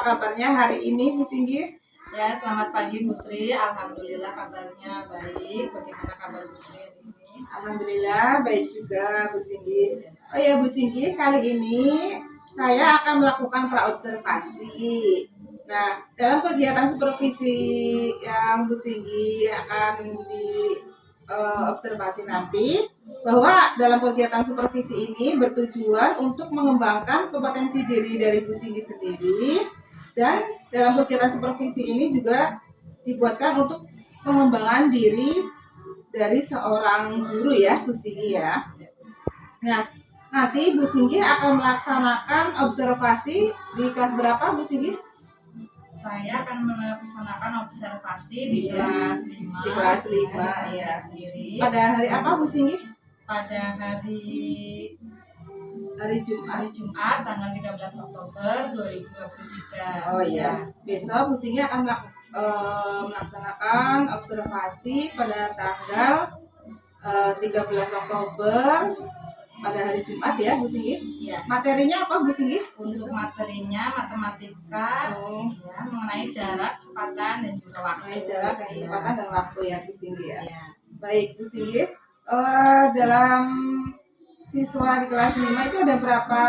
kabarnya hari ini Bu Singgi? Ya, selamat pagi Bu Sri. Alhamdulillah kabarnya baik. Bagaimana kabar Bu Sri hari ini? Alhamdulillah baik juga Bu Singgi. Oh ya Bu Singgi, kali ini saya akan melakukan praobservasi. Nah, dalam kegiatan supervisi yang Bu Singgi akan observasi nanti, bahwa dalam kegiatan supervisi ini bertujuan untuk mengembangkan kompetensi diri dari Bu Singgi sendiri, dan dalam kegiatan supervisi ini juga dibuatkan untuk pengembangan diri dari seorang guru ya Bu Singgi ya. Nah, nanti Bu Singgi akan melaksanakan observasi di kelas berapa Bu Singgi? Saya akan melaksanakan observasi di kelas 5. Di kelas 5 ya. Sendiri. Pada hari apa Bu Singgi? Pada hari Jumat tanggal 13 Oktober 2023. Oh iya. Besok Bu Singgi akan melaksanakan observasi pada tanggal 13 Oktober pada hari Jumat ya Bu Singgi. Iya. Materinya apa Bu Singgi? Untuk materinya matematika, ya, mengenai jarak, kecepatan dan juga waktu. Mengenai jarak dan kecepatan dan waktu ya Bu Singgi ya. Ya. Baik Bu Singgi. Dalam siswa di kelas 5 itu ada berapa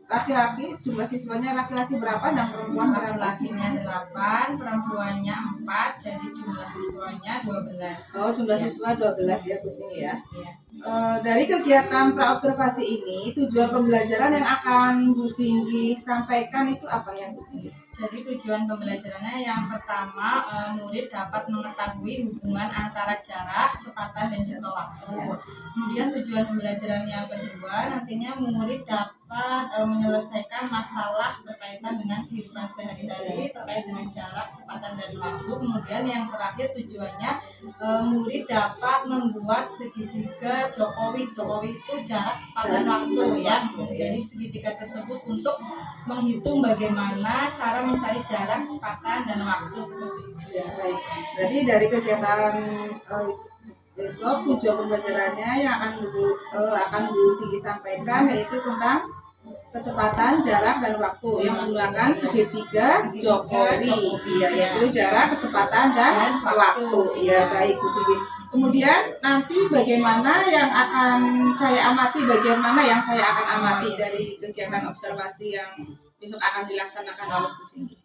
laki-laki? Jumlah siswanya laki-laki berapa dan perempuan berapa? Laki-lakinya 8, perempuannya 4, jadi jumlah siswanya 12. Oh, jumlah siswa 12 ya Bu Singgi ya. Ya. Dari kegiatan praobservasi ini, tujuan pembelajaran yang akan Bu Singgi sampaikan itu apa ya Bu Singgi? Jadi tujuan pembelajarannya yang pertama, murid dapat mengetahui hubungan antara jarak, kecepatan dan juga waktu. Kemudian tujuan pembelajaran yang kedua, nantinya murid dapat menyelesaikan masalah berkaitan dengan kehidupan sehari-hari terkait dengan jarak, kecepatan dan waktu. Kemudian yang terakhir tujuannya, murid dapat membuat segitiga Jokowi. Jokowi itu jarak, kecepatan, waktu ya. Jadi segitiga tersebut untuk menghitung bagaimana cara mencari jarak, kecepatan dan waktu seperti itu. Ya, baik. Berarti dari kegiatan besok tujuan pembelajarannya yang akan Bu Singgi sampaikan yaitu tentang kecepatan, jarak dan waktu yang menggunakan segitiga Jokowi. Iya, yaitu jarak, kecepatan dan waktu. Iya, baik Bu Singgi. Kemudian nanti bagaimana yang akan saya amati, dari kegiatan observasi yang besok akan dilaksanakan oleh Bu Singgi.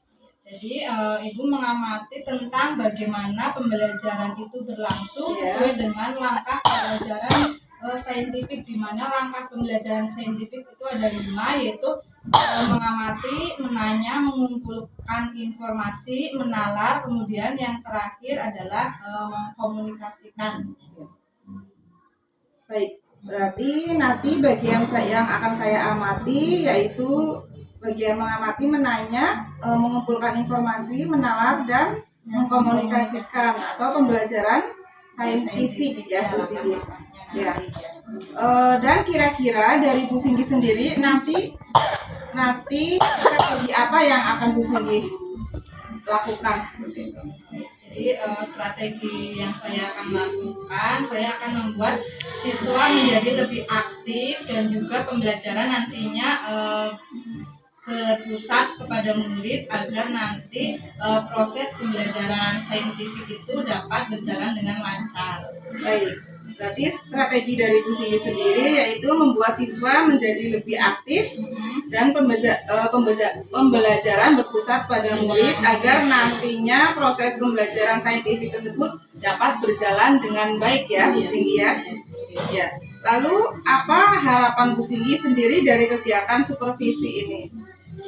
Jadi Ibu mengamati tentang bagaimana pembelajaran itu berlangsung sesuai dengan langkah pembelajaran saintifik, di mana langkah pembelajaran saintifik itu ada 5, yaitu mengamati, menanya, mengumpulkan informasi, menalar, kemudian yang terakhir adalah mengkomunikasikan. Baik, berarti nanti bagian yang akan saya amati yaitu bagian mengamati, menanya, mengumpulkan informasi, menalar dan mengkomunikasikan atau pembelajaran saintifik ya Bu Singgi. Ya. Dan kira-kira dari Bu Singgi sendiri nanti strategi apa yang akan Bu Singgi lakukan seperti itu? Jadi strategi yang saya akan lakukan, saya akan membuat siswa menjadi lebih aktif dan juga pembelajaran nantinya berpusat kepada murid agar nanti proses pembelajaran saintifik itu dapat berjalan dengan lancar. Baik, berarti strategi dari Bu Singgi sendiri yaitu membuat siswa menjadi lebih aktif dan pembelajaran berpusat pada murid agar nantinya proses pembelajaran saintifik tersebut dapat berjalan dengan baik ya Bu Singgi ya. Ya. Lalu apa harapan Bu Singgi sendiri dari kegiatan supervisi ini?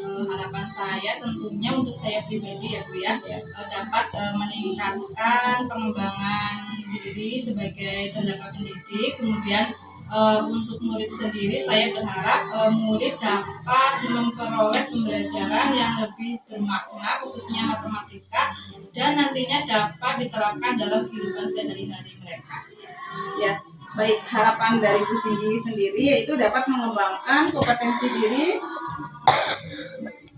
Harapan saya tentunya untuk saya pribadi ya Bu ya, dapat meningkatkan pengembangan diri sebagai tenaga pendidik. Kemudian untuk murid sendiri saya berharap murid dapat memperoleh pembelajaran yang lebih bermakna khususnya matematika dan nantinya dapat diterapkan dalam kehidupan sehari-hari mereka. Ya, baik, harapan dari Bu Singgi sendiri yaitu dapat mengembangkan kompetensi diri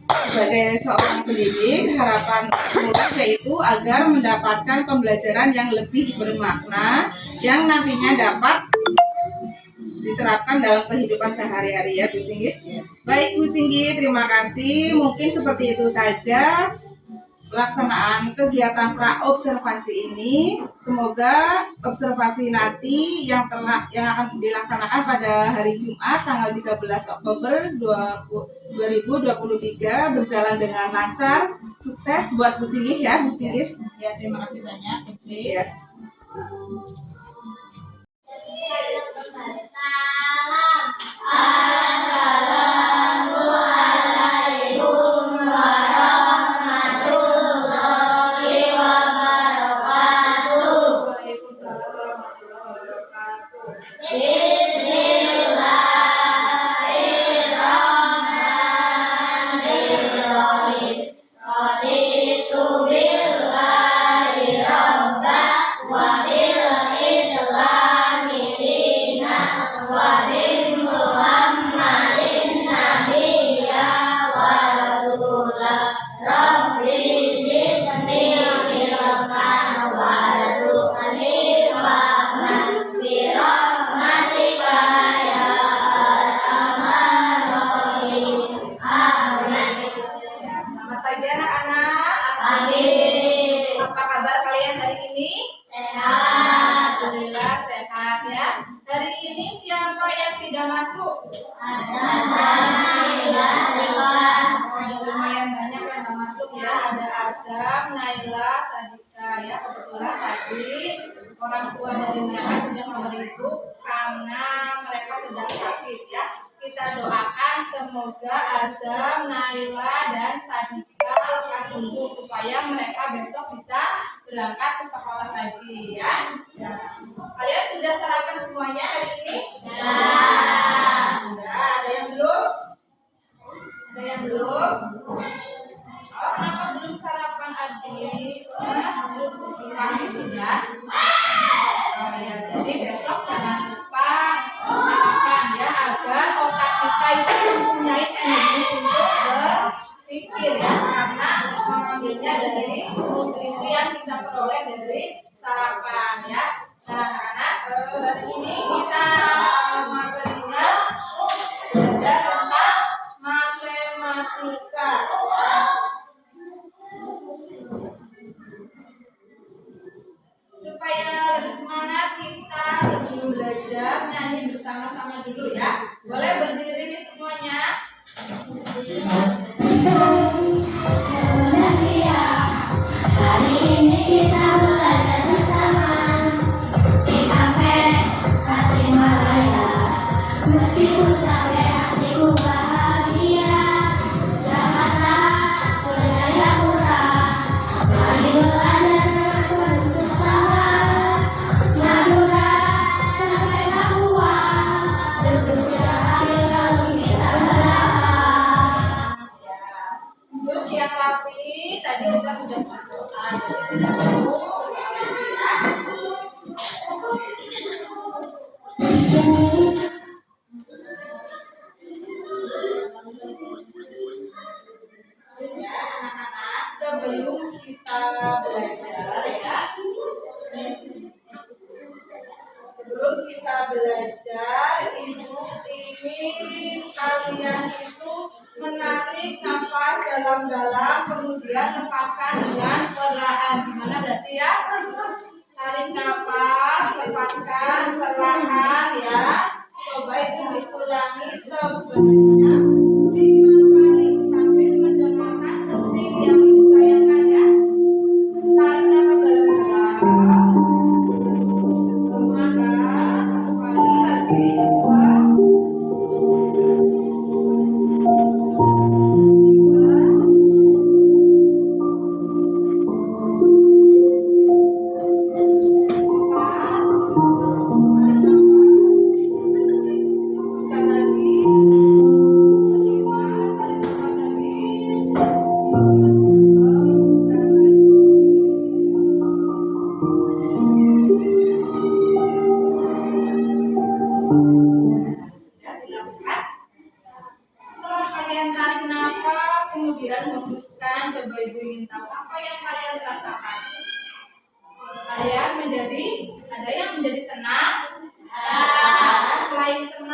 sebagai seorang pendidik. Harapan murid yaitu agar mendapatkan pembelajaran yang lebih bermakna yang nantinya dapat diterapkan dalam kehidupan sehari-hari ya Bu Singgih. Baik Bu Singgih, terima kasih. Mungkin seperti itu saja pelaksanaan kegiatan praobservasi ini. Semoga observasi nanti yang akan dilaksanakan pada hari Jumat tanggal 13 Oktober 2023 berjalan dengan lancar, sukses buat Bu Singgih ya Bu Singgih. Ya, terima kasih banyak Bu Sri. Ya. Selamat pagi anak-anak. Apa kabar kalian hari ini? Sehat. Alhamdulillah sehat ya. Hari ini siapa yang tidak masuk? Lumayan banyak yang tidak masuk ya. Ada Azam, Naila, Sadika ya. Kebetulan tadi orang tua dari mereka sudah memberitahu karena mereka sedang sakit ya. Kita doakan semoga Azam, Naila, dan Sadika lekas sembuh supaya mereka besok bisa berangkat ke sekolah lagi ya. Kalian sudah sarapan semuanya hari ini? Sudah. Ada yang belum? Ada yang belum? Oh, kenapa belum sarapan adik? Kami sudah. Oh ya, jadi besok jangan lupa sarapan ya agar otak kita itu mempunyai energi untuk berpikir ya, karena mengambilnya dari nutrisi yang kita peroleh dari sarapan ya. Nah, anak-anak, hari ini kita materinya belajar tentang matematika. Supaya lebih semangat kita sebelum belajar nyanyi bersama-sama dulu ya. Boleh berdiri semuanya. Hari ini kita belajar bersama Cikampek, Tasikmalaya. Meskipun capek hatiku bahagia. Jakarta, Jayapura. Mari belajar dengan penuh semangat. Madura sampai Papua. Duduk berakhir lalu kita berangkat. Duduk yang rapi. Tadi kita sudah berdoa, jadi tidak perlu ya. Anak-anak, sebelum kita belajar ya, sebelum kita belajar, ibu ingin kalian itu menarik nafas dalam-dalam, kemudian lepaskan dengan perlahan. Gimana berarti ya? Tarik nafas, lepaskan perlahan ya. Coba itu diulangi sebanyak 5 kali sambil mendengarkan musik yang ditayangkan ya. Tarik nafas dalam-dalam. Lepaskan. Satu kali lagi. 5. Setelah kalian tarik nafas, kemudian hembuskan, coba ibu ingin tahu apa yang kalian rasakan. Kalian ada yang menjadi tenang? Selain tenang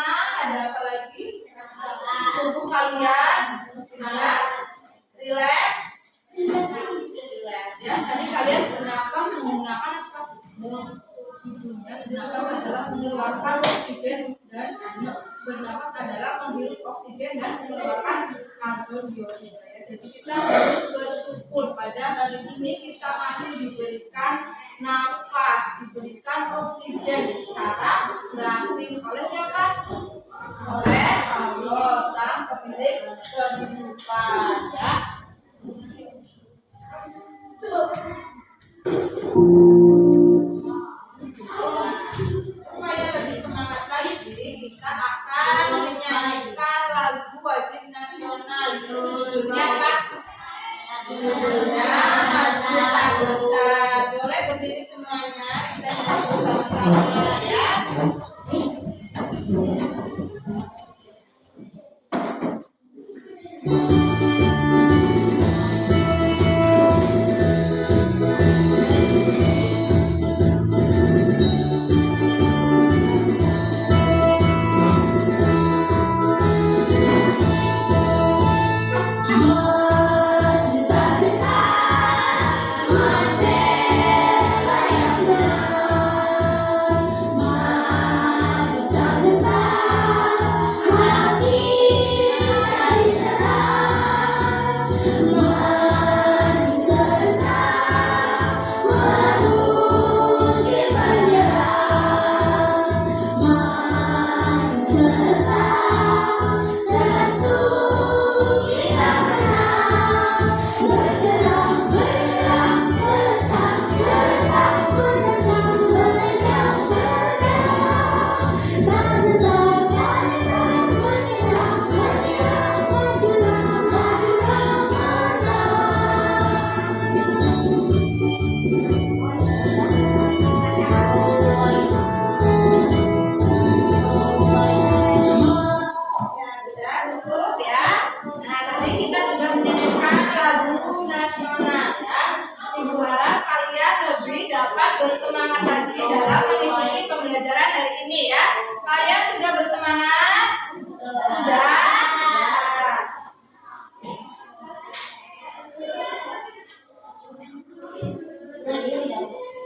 kalian semangat, relax, ya. Tadi kalian bernafas menggunakan apa? Hidungnya. Bernafas adalah mengeluarkan oksigen dan bernafas adalah menghirup oksigen dan mengeluarkan karbon dioksida. Ya. Jadi kita harus bersyukur pada hari ini kita masih diberikan nafas, diberikan oksigen secara gratis oleh siapa? Oleh Allah sang pemilik kehidupan, ya. Supaya lebih semangat lagi, kita akan menyanyikan lagu wajib nasional. Judulnya apa? Judulnya Maju Tak Gentar. Boleh berdiri semuanya, kita nyanyi bersama-sama, ya. Maju tak gentar, membela yang benar. Maju tak gentar, hati tak diserang. Maju sebentar, mengusir penyerang. Maju sebentar, tentu kita menang. Bergerak, bergerak, serta menentang, menentang, menang. Tak gentar, tak gentar, menyerah, menyerah, majulah, majulah, menang. Ya, sudah cukup ya. Nah, tadi kita sudah menyanyikan lagu nasional, ya. Ibu harap kalian lebih dapat bersemangat lagi dalam mengikuti pembelajaran hari ini, ya. Kalian sudah bersemangat? Sudah?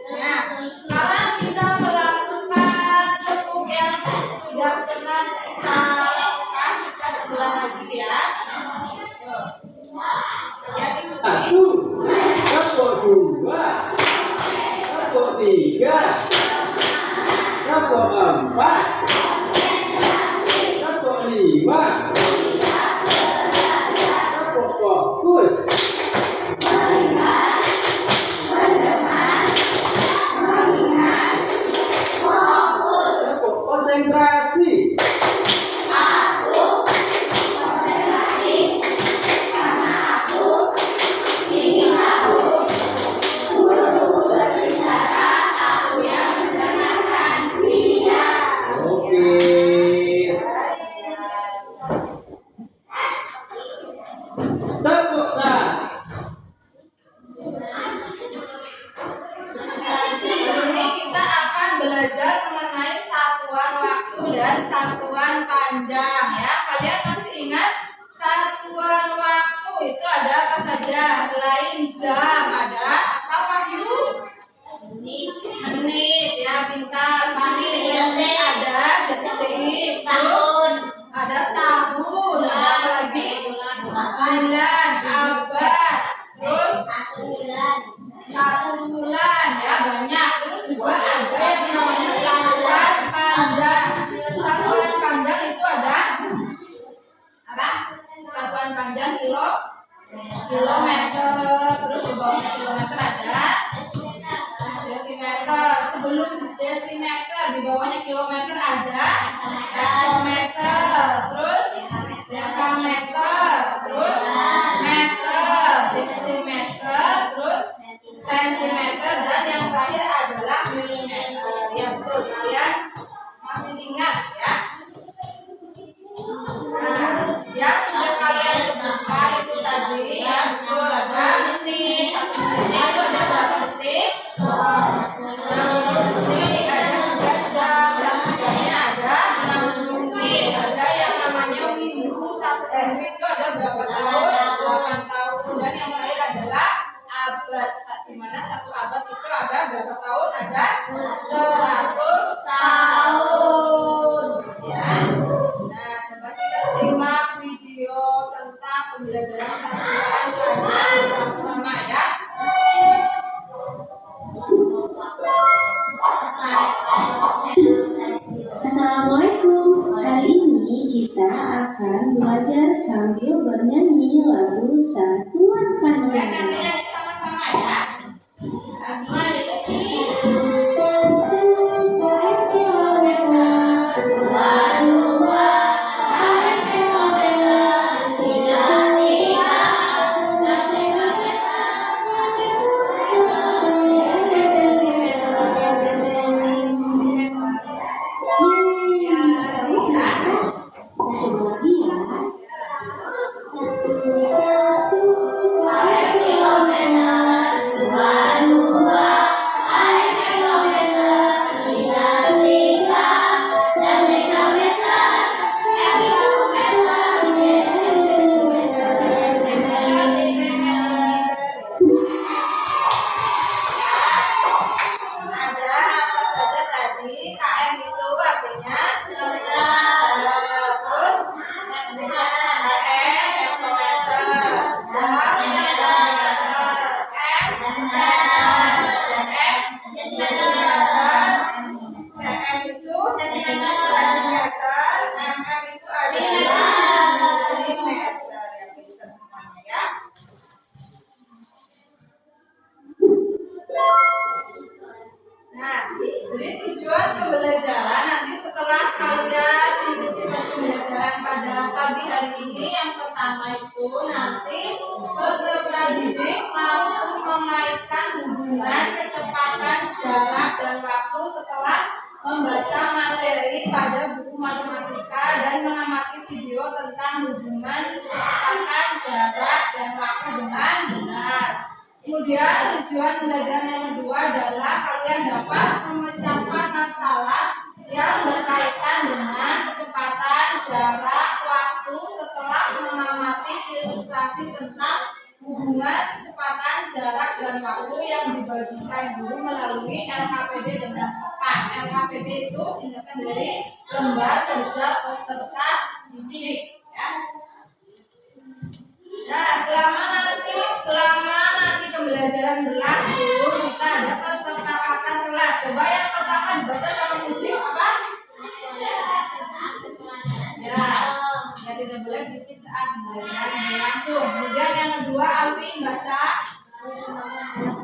Nah, kalau kita melakukan bentuk yang sudah pernah kita lakukan, kita ulang lagi, ya. Yuk. Kalian ikuti. Satu, tepuk dua, tepuk tiga, tepuk empat, tepuk lima, tepuk fokus, tepuk konsentrasi, oke. Tepuk sah. Hari ini kita akan belajar mengenai satuan waktu dan satuan panjang, ya. Kalian masih ingat satuan waktu itu ada apa saja? Selain jam, ada apa, Wahyu? Menit, ya, pintar. Fani, ada detik, terus ada tahun, ada apa lagi? Bulan, abad, terus satu bulan, ya, banyak. Terus juga ada yang namanya satuan panjang. Satuan panjang itu ada apa? Satuan panjang kilometer. Terus di bawah kilometer ada desimeter. Sebelum desimeter di bawahnya kilometer ada hektometer. Terus dekameter. Terus meter, desimeter, terus sentimeter, dan yang terakhir adalah milimeter. Ya, betul. Kalian masih ingat, ya? Nah, yang sudah kalian sebutkan itu tadi, ya, betul. Ada menit, 1 menitnya itu ada berapa detik? 30 detik. Ada juga jam, jamnya ada 60 kita akan belajar sambil bernyanyi lagu Satuan Nantinya Pandangan. sama-sama ya. Mari. Coba lagi ya. Ada apa saja tadi? KM itu artinya terus CM itu sentimeter, mm itu adalah milimeter ya, bisa semuanya ya. Nah, jadi tujuan pembelajaran nanti setelah kalian mengikuti pembelajaran pada pagi hari ini, yang pertama itu nanti peserta didik mampu mengaitkan hubungan kecepatan, jarak, dan waktu setelah membaca materi pada buku matematika dan mengamati video tentang hubungan kecepatan, jarak, dan waktu dengan benar. Kemudian tujuan pembelajaran yang kedua adalah kalian dapat memecahkan masalah yang berkaitan dengan kecepatan, jarak, waktu setelah mengamati ilustrasi tentang hubungan kecepatan, jarak, dan waktu yang dibagikan guru melalui LKPD dengan tepat. LKPD itu singkatan dari lembar kerja peserta didik. Ya. Nah, selama nanti pembelajaran berlangsung, kita ada kesepakatan kelas. Coba yang pertama dibaca sama Muji apa? Ya, yang tidak boleh berisik saat pembelajaran berlangsung. Kemudian yang kedua, Alfi baca.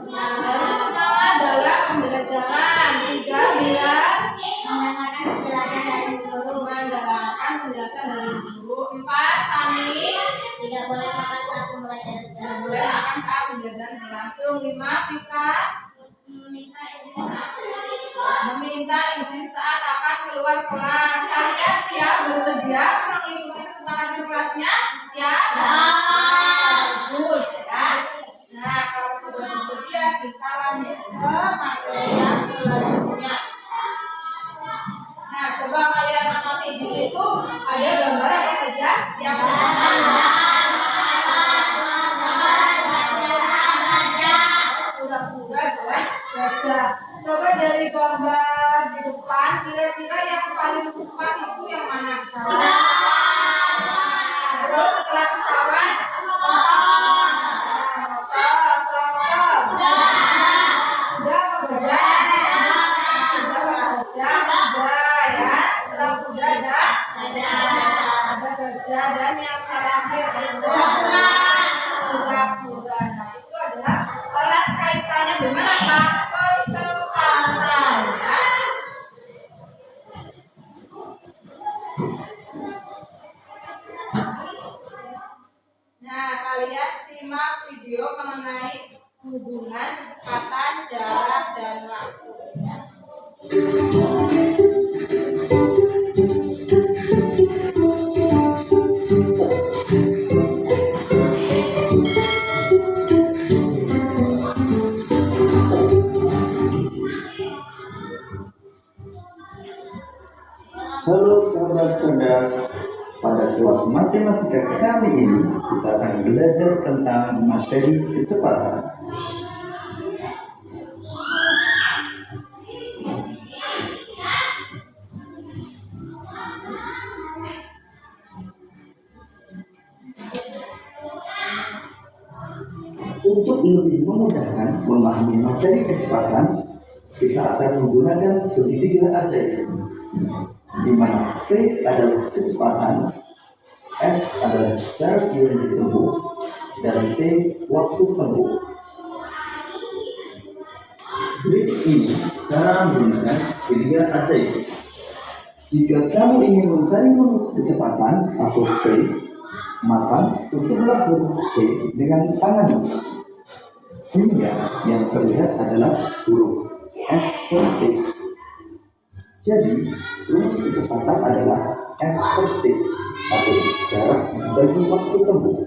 Nah, harus semangat dalam pembelajaran. 3 bilas mendengarkan penjelasan dari guru. 4 Fani Tidak boleh makan saat pembelajaran. tidak boleh makan saat pembelajaran berlangsung. 5 Vika meminta izin saat akan keluar kelas. Kalian siap bersedia mengikuti kesepakatan kelasnya? Ya. Bagus ya. Nah, kalau sudah bersedia kita lanjut ke materi yang selanjutnya. Nah, coba kalian amati di situ ada gambar apa saja yang pura-pura buat gajah. Coba dari gambar di depan, kira-kira yang paling cepat itu yang mana? Pesawat. Terus setelah pesawat, motor. Kuda apa gajah? Kuda apa gajah? Kuda ya. Setelah kuda ada gajah, dan yang terakhir itu kura-kura. Nah, itu adalah erat kaitannya dengan apa? Kecepatan ya. Nah, kalian simak video mengenai hubungan kecepatan, jarak, dan waktu. Halo sahabat cerdas, pada kelas matematika kali ini kita akan belajar tentang materi kecepatan. Untuk lebih memudahkan memahami materi kecepatan, kita akan menggunakan segitiga ajaib. di mana V adalah kecepatan, S adalah jarak yang ditempuh, dan T waktu tempuh. Berikut ini cara menggunakan segitiga ajaib. Jika kamu ingin mencari rumus kecepatan atau V, maka tutuplah huruf V dengan tanganmu, sehingga yang terlihat adalah huruf S per T. Jadi, rumus kecepatan adalah S per T atau jarak bagi waktu tempuh.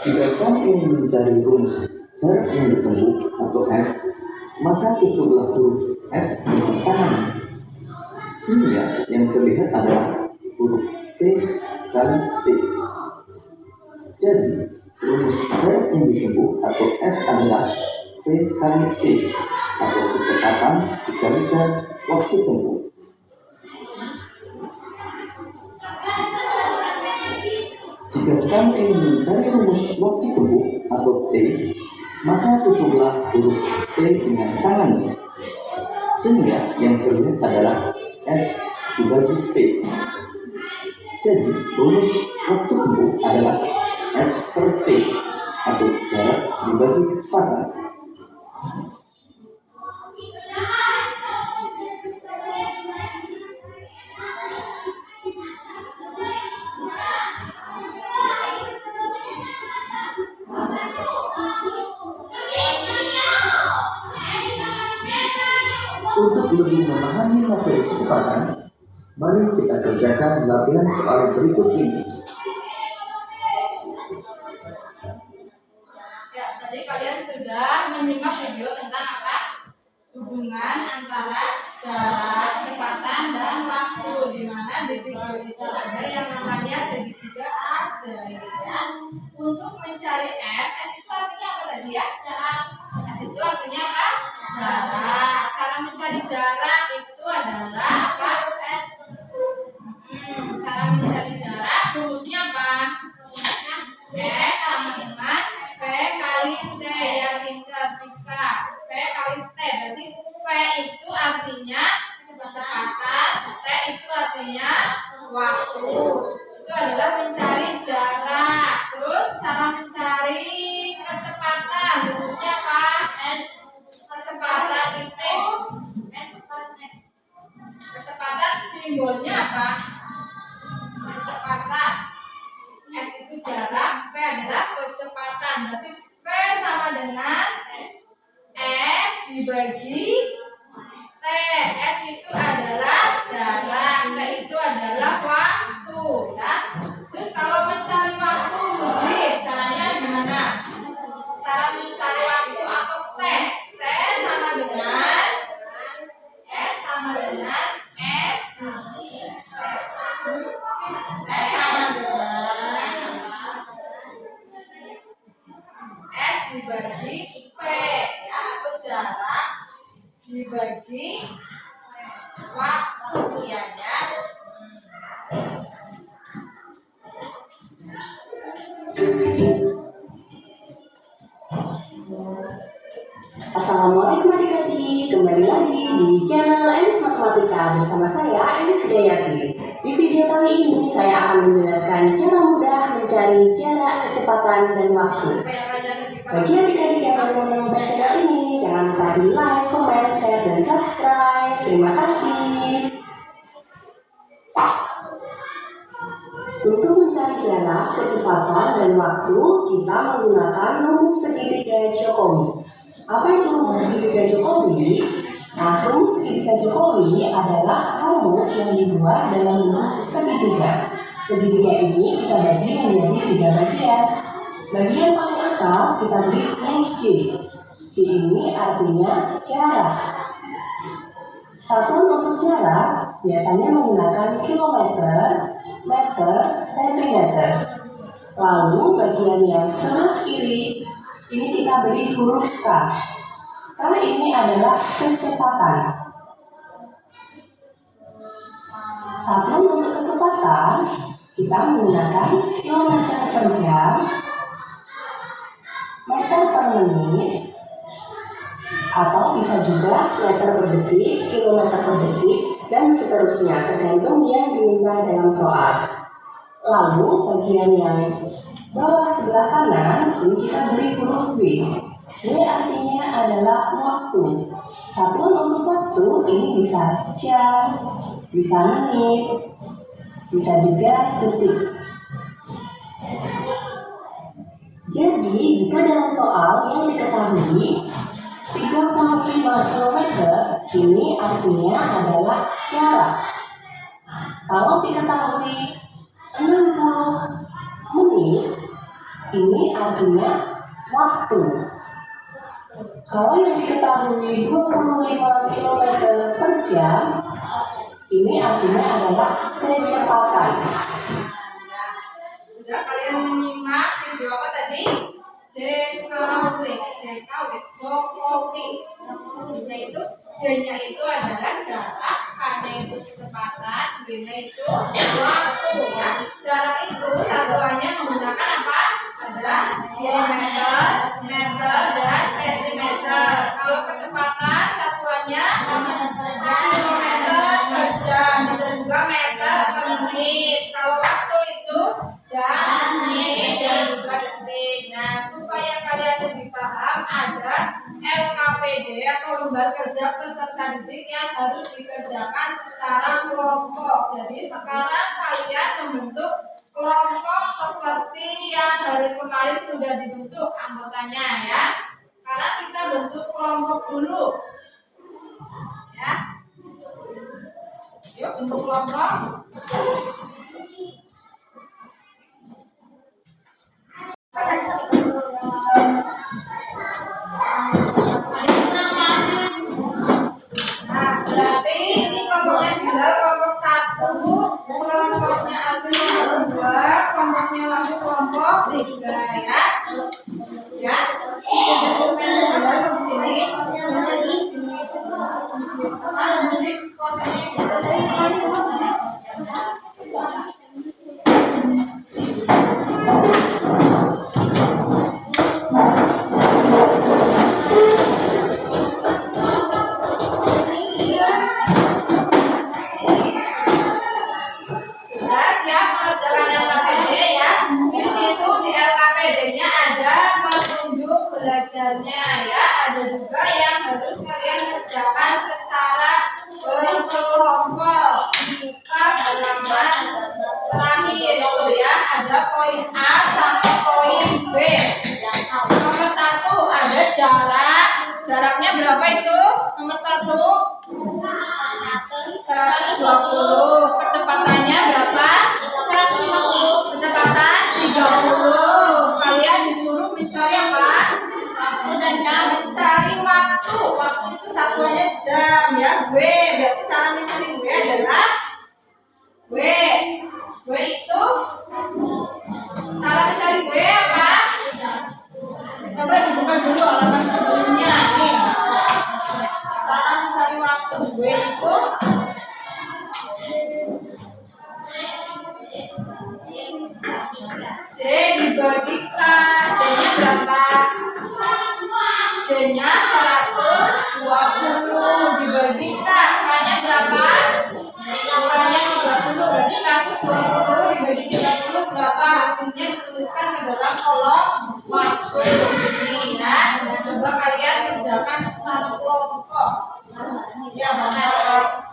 Jika kamu ingin mencari rumus jarak yang ditempuh atau S, maka tutuplah huruf S dengan tangan, sehingga yang terlihat adalah huruf V kali T. Jadi, rumus jarak yang ditempuh atau S adalah V kali T atau kecepatan dikalikan waktu tempuh. Jika kamu ingin mencari rumus waktu tempuh atau T, maka tutuplah huruf T dengan tanganmu, sehingga yang terlihat adalah S dibagi V. Jadi, rumus waktu tempuh adalah S per V atau jarak dibagi kecepatan. Untuk lebih memahami materi kecepatan, mari kita kerjakan latihan soal berikut ini. Ya, tadi kalian sudah menyimak video tentang apa? Hubungan antara jarak, kecepatan, dan waktu. Di mana di video itu ada yang namanya segitiga ajaib ya. Untuk mencari S itu artinya apa tadi ya? Jarak. S itu artinya apa? Jarak. Cara mencari jarak itu adalah apa? S. Cara mencari jarak rumusnya apa? S sama dengan V kali T yang dinamika. V kali T, berarti V itu artinya kecepatan, T itu artinya waktu. Itu adalah mencari jarak. Terus cara mencari kecepatan rumusnya apa? S. Kecepatan itu kecepatan simbolnya apa? Kecepatan. S itu jarak, V adalah kecepatan. Berarti V sama dengan S dibagi T. S itu adalah jarak, T itu adalah waktu ya. Terus kalau mencari waktu, Uji, caranya gimana? Cara mencari waktu atau T? T sama dengan S sama dengan S. S sama dengan S dibagi V ya, atau jarak dibagi waktu ya. Assalamualaikum adik-adik, kembali lagi di channel Enis Matematika bersama saya Enis Dayati. Di video kali ini saya akan menjelaskan cara mudah mencari jarak, kecepatan, dan waktu. Bagi adik-adik yang baru menonton channel ini, jangan lupa di like, comment, share, dan subscribe. Terima kasih. Untuk mencari jarak, kecepatan, dan waktu, kita menggunakan rumus segitiga Jokowi. Apa itu rumus segitiga Jokowi? Nah, rumus segitiga Jokowi adalah rumus yang dibuat dalam bentuk segitiga. Segitiga ini kita bagi menjadi 3 bagian. Bagian paling atas kita beri huruf C. C ini artinya jarak. Satuan untuk jarak biasanya menggunakan kilometer, meter, sentimeter. Lalu bagian yang sebelah kiri ini kita beri huruf K. Karena ini adalah kecepatan. Satuan untuk kecepatan kita menggunakan kilometer per jam, meter per menit, atau bisa juga meter per detik, kilometer per detik, dan seterusnya tergantung yang diminta dalam soal. Lalu bagian yang bawah sebelah kanan ini kita beri huruf W. W artinya adalah waktu. Satuan untuk waktu ini bisa jam, bisa menit, bisa juga detik. Jadi jika dalam soal yang diketahui 35 km ini artinya adalah jarak. Kalau diketahui 60 menit ini artinya waktu. Kalau yang diketahui 25 km per jam ini artinya adalah kecepatan. Sudah kalian menyimak video apa tadi? JKW, Jokowi. J-nya itu adalah jarak, K-nya itu kecepatan, G-nya itu waktu. Ya. Jarak itu satuannya menggunakan apa? Ada kilometer, meter, dan sentimeter. Kalau kecepatan satuannya kilometer per jam, bisa juga meter per menit. Kalau waktu itu jam, menit, dan juga detik. Nah, supaya kalian lebih paham, ada LKPD atau lembar kerja peserta didik yang harus dikerjakan secara kelompok. Jadi sekarang kalian membentuk kelompok seperti yang hari kemarin sudah dibentuk anggotanya ya. Sekarang kita bentuk kelompok dulu. Ya. Yuk bentuk kelompok. Nah, berarti ini kelompoknya Bilal kelompok 1, kelompoknya Alvin kelompok 2, kelompoknya Wahyu kelompok 3 ya. Ya. Bilal di sini. Di sini. Jelas ya mengerjakan LKPD ya. Di situ di LKPD-nya ada petunjuk belajarnya ya. Ada juga yang harus kalian kerjakan secara berkelompok. Kita halaman terakhir itu ya. Ada poin A sampai poin B. Nomor 1 ada jarak. Jaraknya berapa itu? Nomor 1 120. Kecepatannya berapa? 150. Kecepatan 30. Kalian disuruh mencari apa? Waktu dan jam. Mencari waktu. Waktu itu satuannya jam ya. W. Berarti cara mencari W adalah W. W itu cara mencari W apa? Coba dibuka dulu halaman sebelumnya nih. Cara mencari waktu W itu J dibagi K. J-nya berapa? J-nya 120 dibagi K. K-nya berapa? K-nya 30. Berarti 120 dibagi 30 berapa? Hasilnya dituliskan ke dalam kolom waktu ini ya. Nah, coba kalian kerjakan secara kelompok. Ya, benar.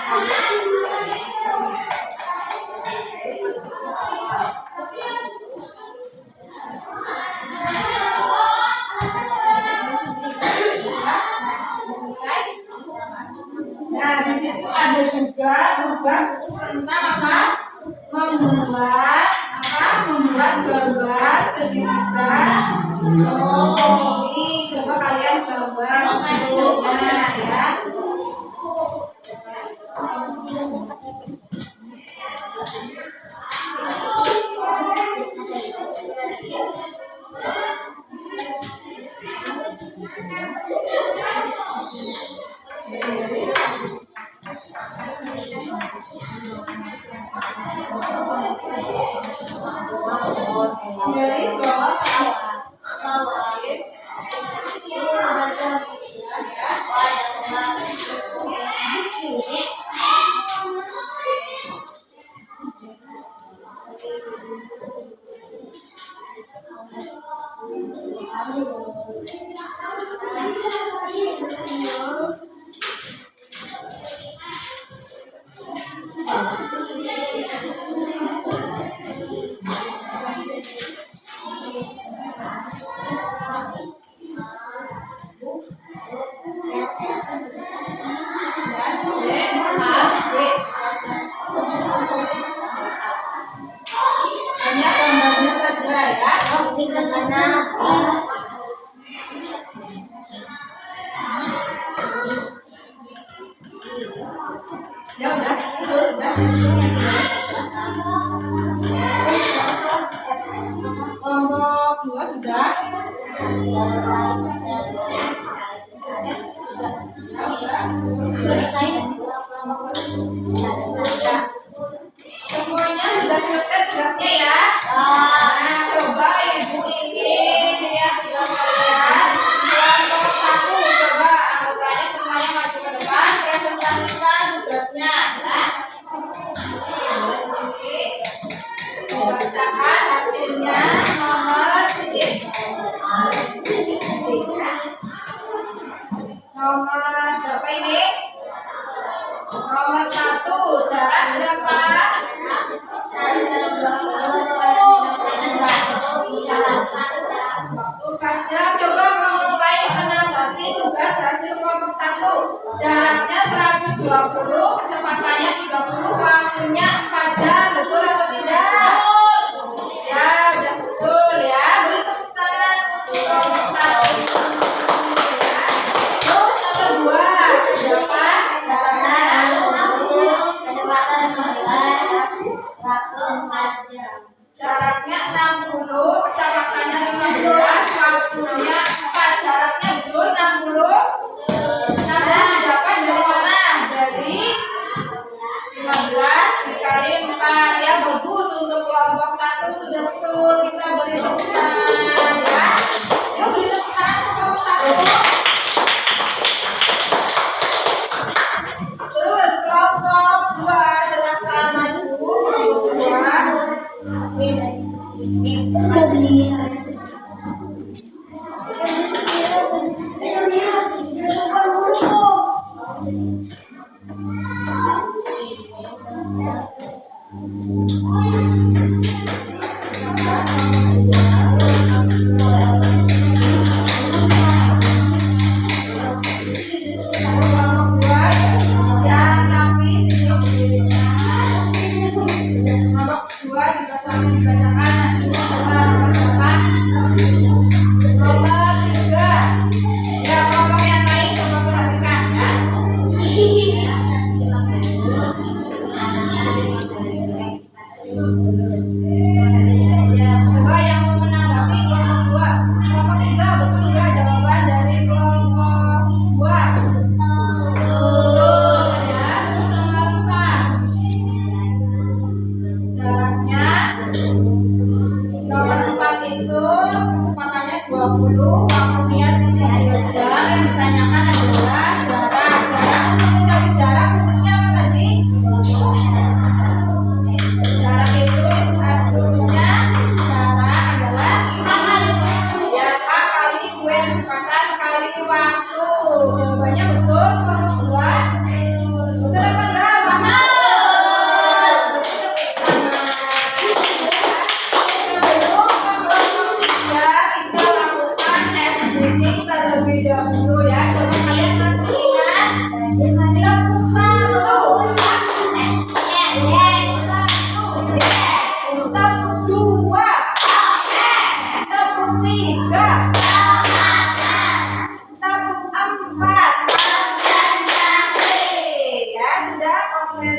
Nah, di situ ada juga tugas tentang apa? Membuat gambar segitiga. Oh, ini coba kalian gambar bentuknya ya. Garis bawah garis. Hanya gambarnya saja ya. Ya udah, udah. Kelompok 2 sudah. Ya udah. Semuanya sudah selesai tugasnya ya. Nah, coba ibu ini lihat tugas kalian. Kelompok 1 coba anggotanya semuanya maju ke depan, presentasikan tugasnya ya. Bacakan hasilnya nomor berapa ini? Nomor 1, jarak berapa? Waktu coba kelompok lain menanggapi tugas hasil kelompok 1. Jaraknya 120, kecepatannya 30, waktunya 4 jam. Betul atau tidak? Ya, udah betul ya. Beri tepuk tangan untuk kelompok 1. Terus nomor 2, berapa jaraknya? Jaraknya 60, kecepatannya 15, waktunya 4. Jaraknya betul 60. 60 didapat dari mana? Dari 15 dikali 4. Ya, bagus untuk kelompok 1 sudah betul. Kita beri tepuk tangan ya. Yuk beri tepuk tangan untuk kelompok 1. Terus kelompok 2 silakan maju. Kelompok 2.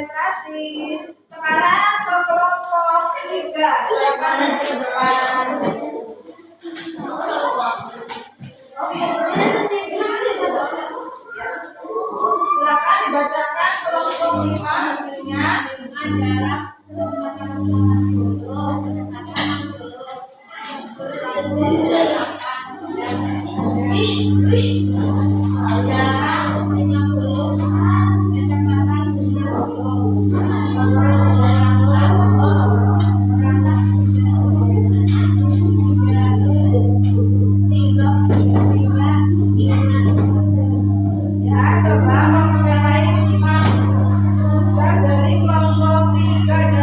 konsentrasi. Sekarang ke kelompok 3. Silakan ke depan. Silakan dibacakan kelompok 5 hasilnya. Adalah 50. Ya, coba kelompok yang lain menyimak. Dari kelompok 3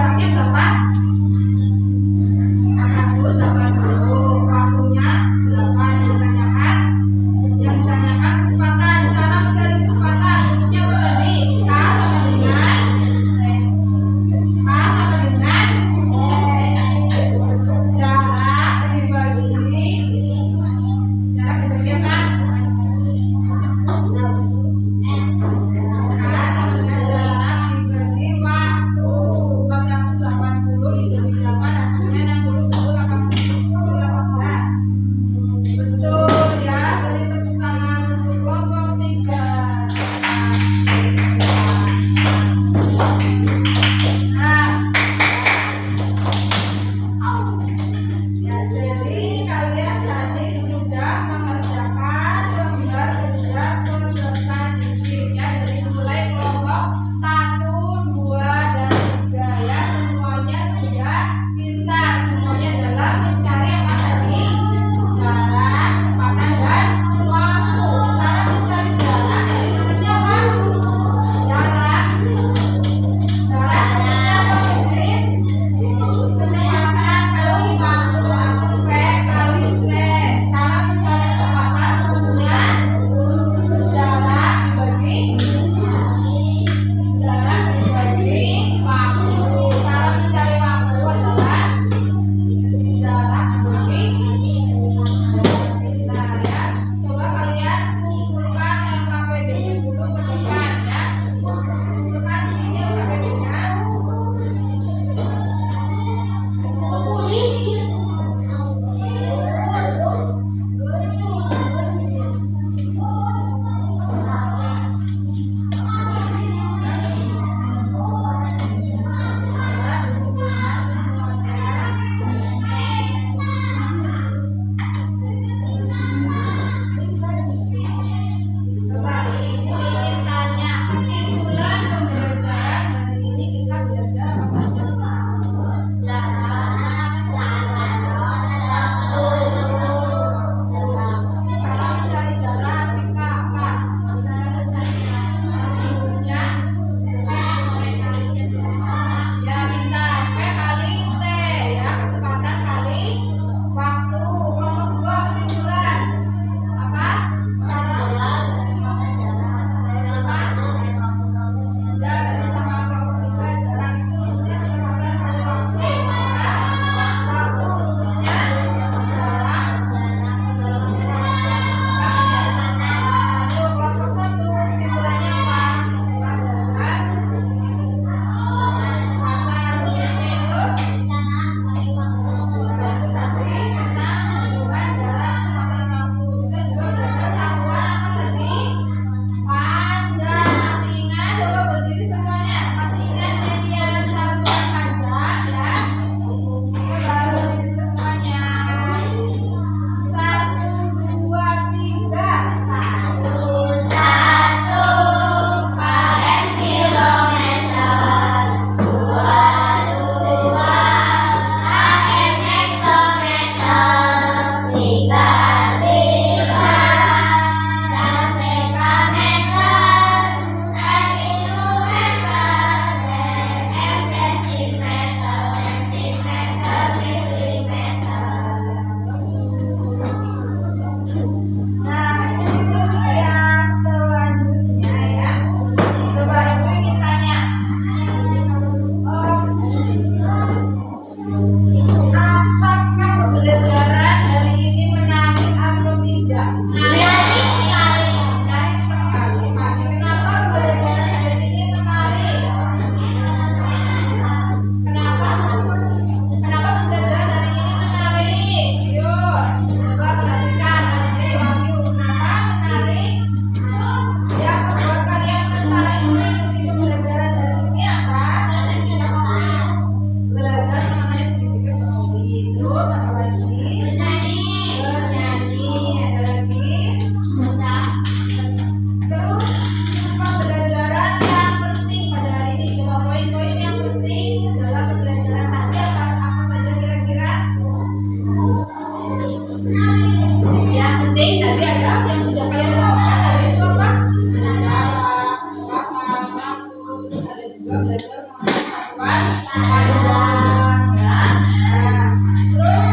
belajar mengenai satuan panjang ya. Nah, terus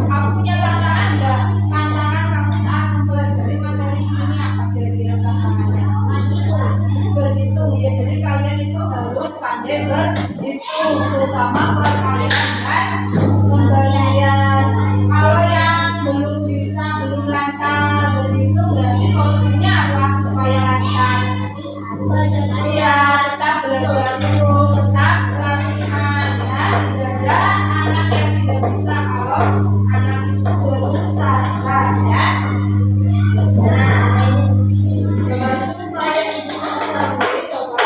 kamu punya tantangan nggak? Tantangan kamu saat mempelajari materi ini apa kira-kira tantangannya? Berhitung ya, jadi kalian itu harus pandai berhitung, terutama perkalian dan pembalian. Kalau yang belum bisa, belum lancar berhitung, berarti solusinya apa supaya lancar? Ya, tetap belajar terus, tetap latihan ya. Tidak ada anak yang tidak bisa kalau anak itu berusaha ya. Nah, coba supaya ibu mengetahui, coba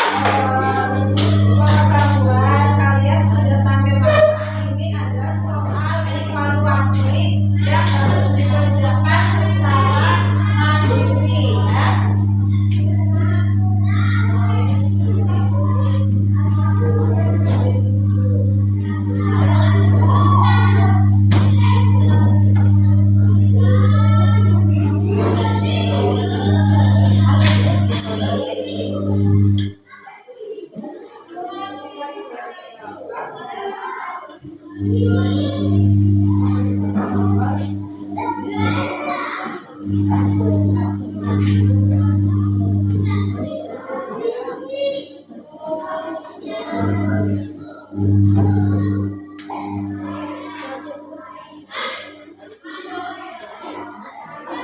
pengetahuan kalian sudah sampai mana? Ini ada soal evaluasi yang harus dikerjakan secara mandiri ya.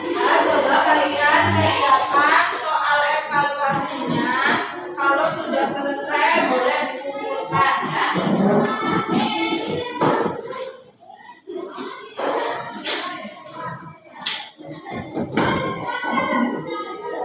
Nah, coba kalian kerjakan soal evaluasinya. Kalau sudah selesai boleh dikumpulkan ya. Sudah selesai, kalau yang sudah selesai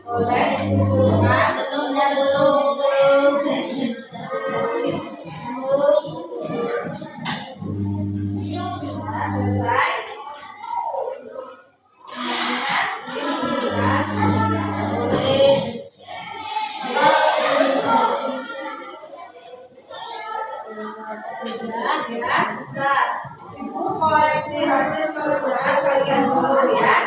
boleh dikumpulkan. Sudah selesai. Sudah ya, sudah. Ibu koreksi hasil pengerjaan kalian dulu ya.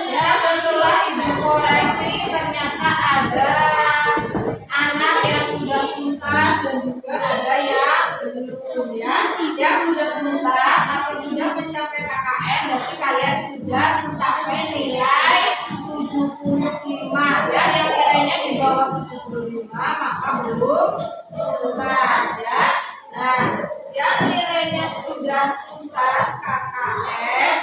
Ya, setelah ibu koreksi ternyata ada anak yang sudah tuntas dan juga ada yang belum ya. Yang sudah tuntas atau sudah mencapai KKM berarti kalian sudah mencapai nilai 75 ya. Yang nilainya di bawah 75 maka belum tuntas ya. Nah, yang nilainya sudah tuntas KKM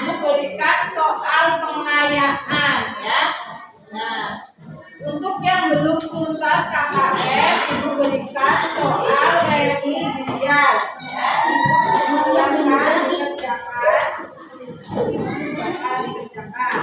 ibu berikan soal pengayaan ya. Nah, untuk yang belum tuntas KKM ibu berikan soal remedial ya. Silakan dikerjakan. Silakan dikerjakan.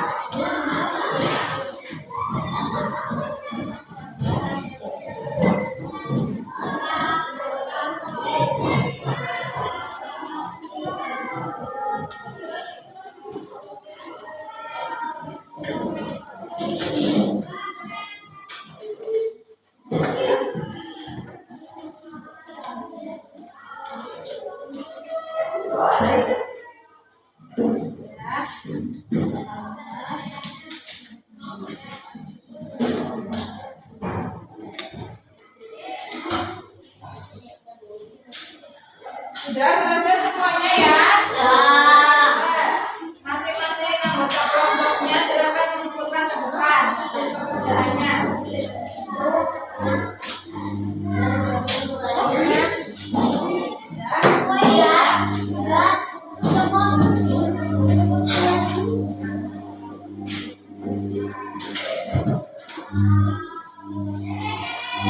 Dan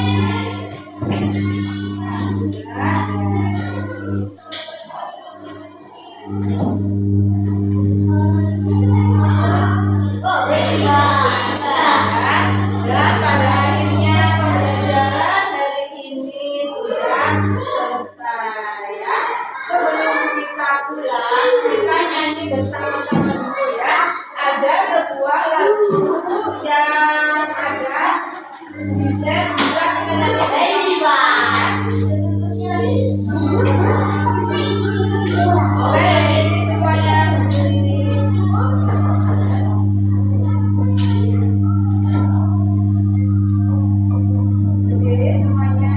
pada akhirnya pembelajaran hari ini sudah selesai ya. Sebelum kita pulang, kita nyanyi bersama-sama dulu ya. Ada sebuah lagu yang ada di slide, bisa kita nyanyi. Baby Oke, ini semuanya berdiri. Berdiri semuanya.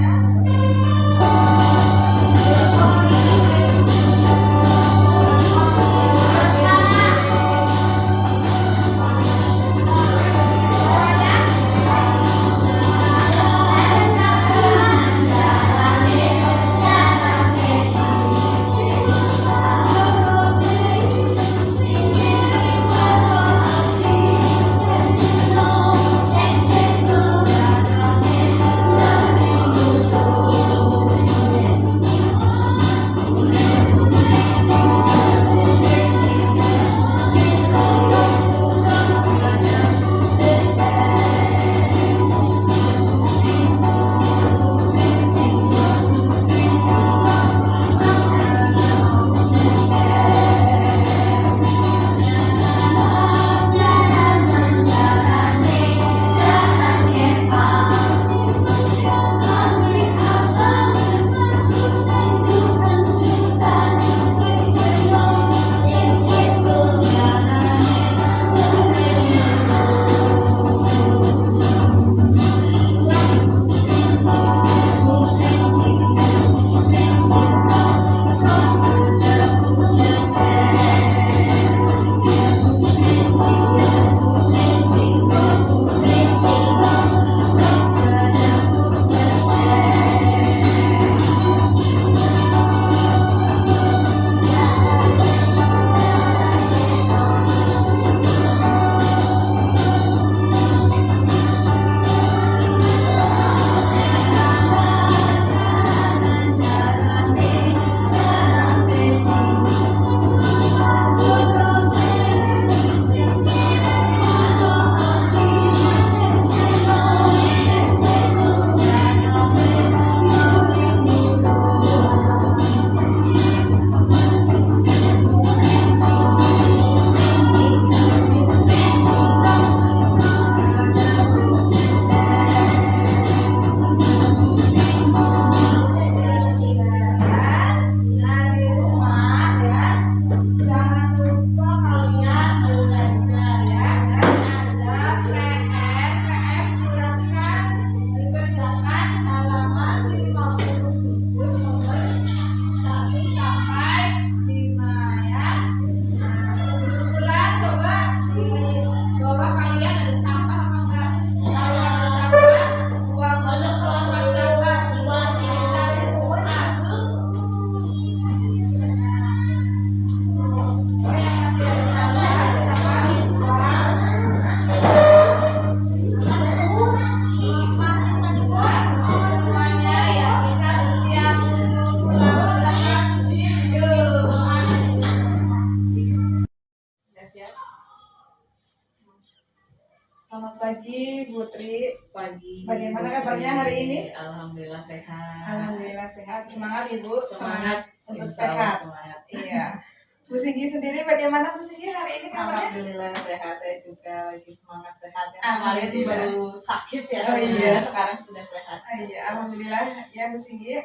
Selamat pagi, Bu Tri. Pagi. Bagaimana Bu kabarnya Sri? hari ini? Alhamdulillah sehat. Alhamdulillah sehat. Semangat Ibu. Semangat untuk Insya Allah sehat. Semangat. Iya. Bu Singgi sendiri bagaimana Bu Singgi hari ini kabarnya? Alhamdulillah sehat, saya juga lagi semangat sehat ya. Alhamdulillah. Kemarin baru sakit ya. Oh iya. Sekarang sudah sehat. Iya, alhamdulillah ya Bu Singgi.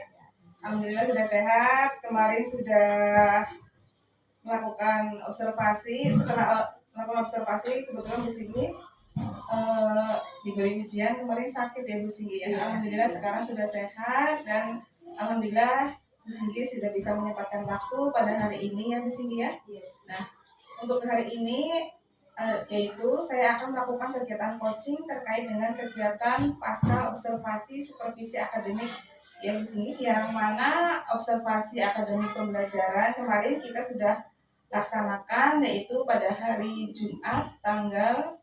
Alhamdulillah sudah sehat. Kemarin sudah melakukan observasi. Setelah melakukan observasi, kebetulan Bu Singgi diberi ujian kemarin sakit ya Bu Singgi ya. Iya. Alhamdulillah sekarang sudah sehat dan alhamdulillah Bu Singgi sudah bisa menyempatkan waktu pada hari ini ya Bu Singgi ya. Iya. Nah, untuk hari ini yaitu saya akan melakukan kegiatan coaching terkait dengan kegiatan pasca observasi supervisi akademik ya Bu Singgi, yang mana observasi akademik pembelajaran kemarin kita sudah laksanakan yaitu pada hari Jumat tanggal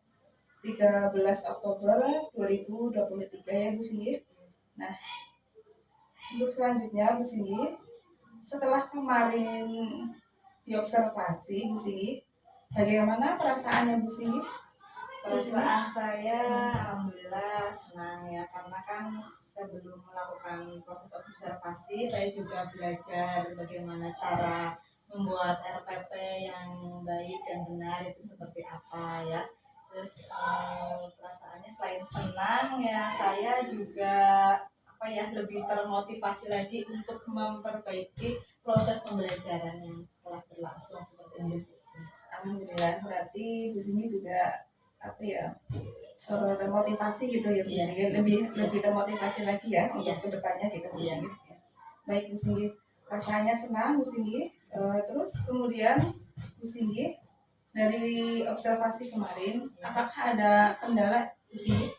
13 Oktober 2023 ya Bu Singgi. Nah, untuk selanjutnya Bu Singgi, setelah kemarin diobservasi Bu Singgi, bagaimana perasaannya Bu Singgi? Perasaan saya alhamdulillah senang ya, karena kan sebelum melakukan proses observasi saya juga belajar bagaimana cara membuat RPP yang baik dan benar itu seperti apa ya. Terus perasaannya selain senang ya, saya juga apa ya, lebih termotivasi lagi untuk memperbaiki proses pembelajaran yang telah berlangsung seperti itu. Alhamdulillah, berarti Bu Singgi juga apa ya, termotivasi gitu ya Bu Iya. Singgi, lebih termotivasi lagi ya untuk Iya. kedepannya gitu Bu Iya. Singgi. Ya. Baik Bu Singgi, rasanya senang Bu Singgi. Terus kemudian Bu Singgi dari observasi kemarin, apakah ada kendala Bu Singgi?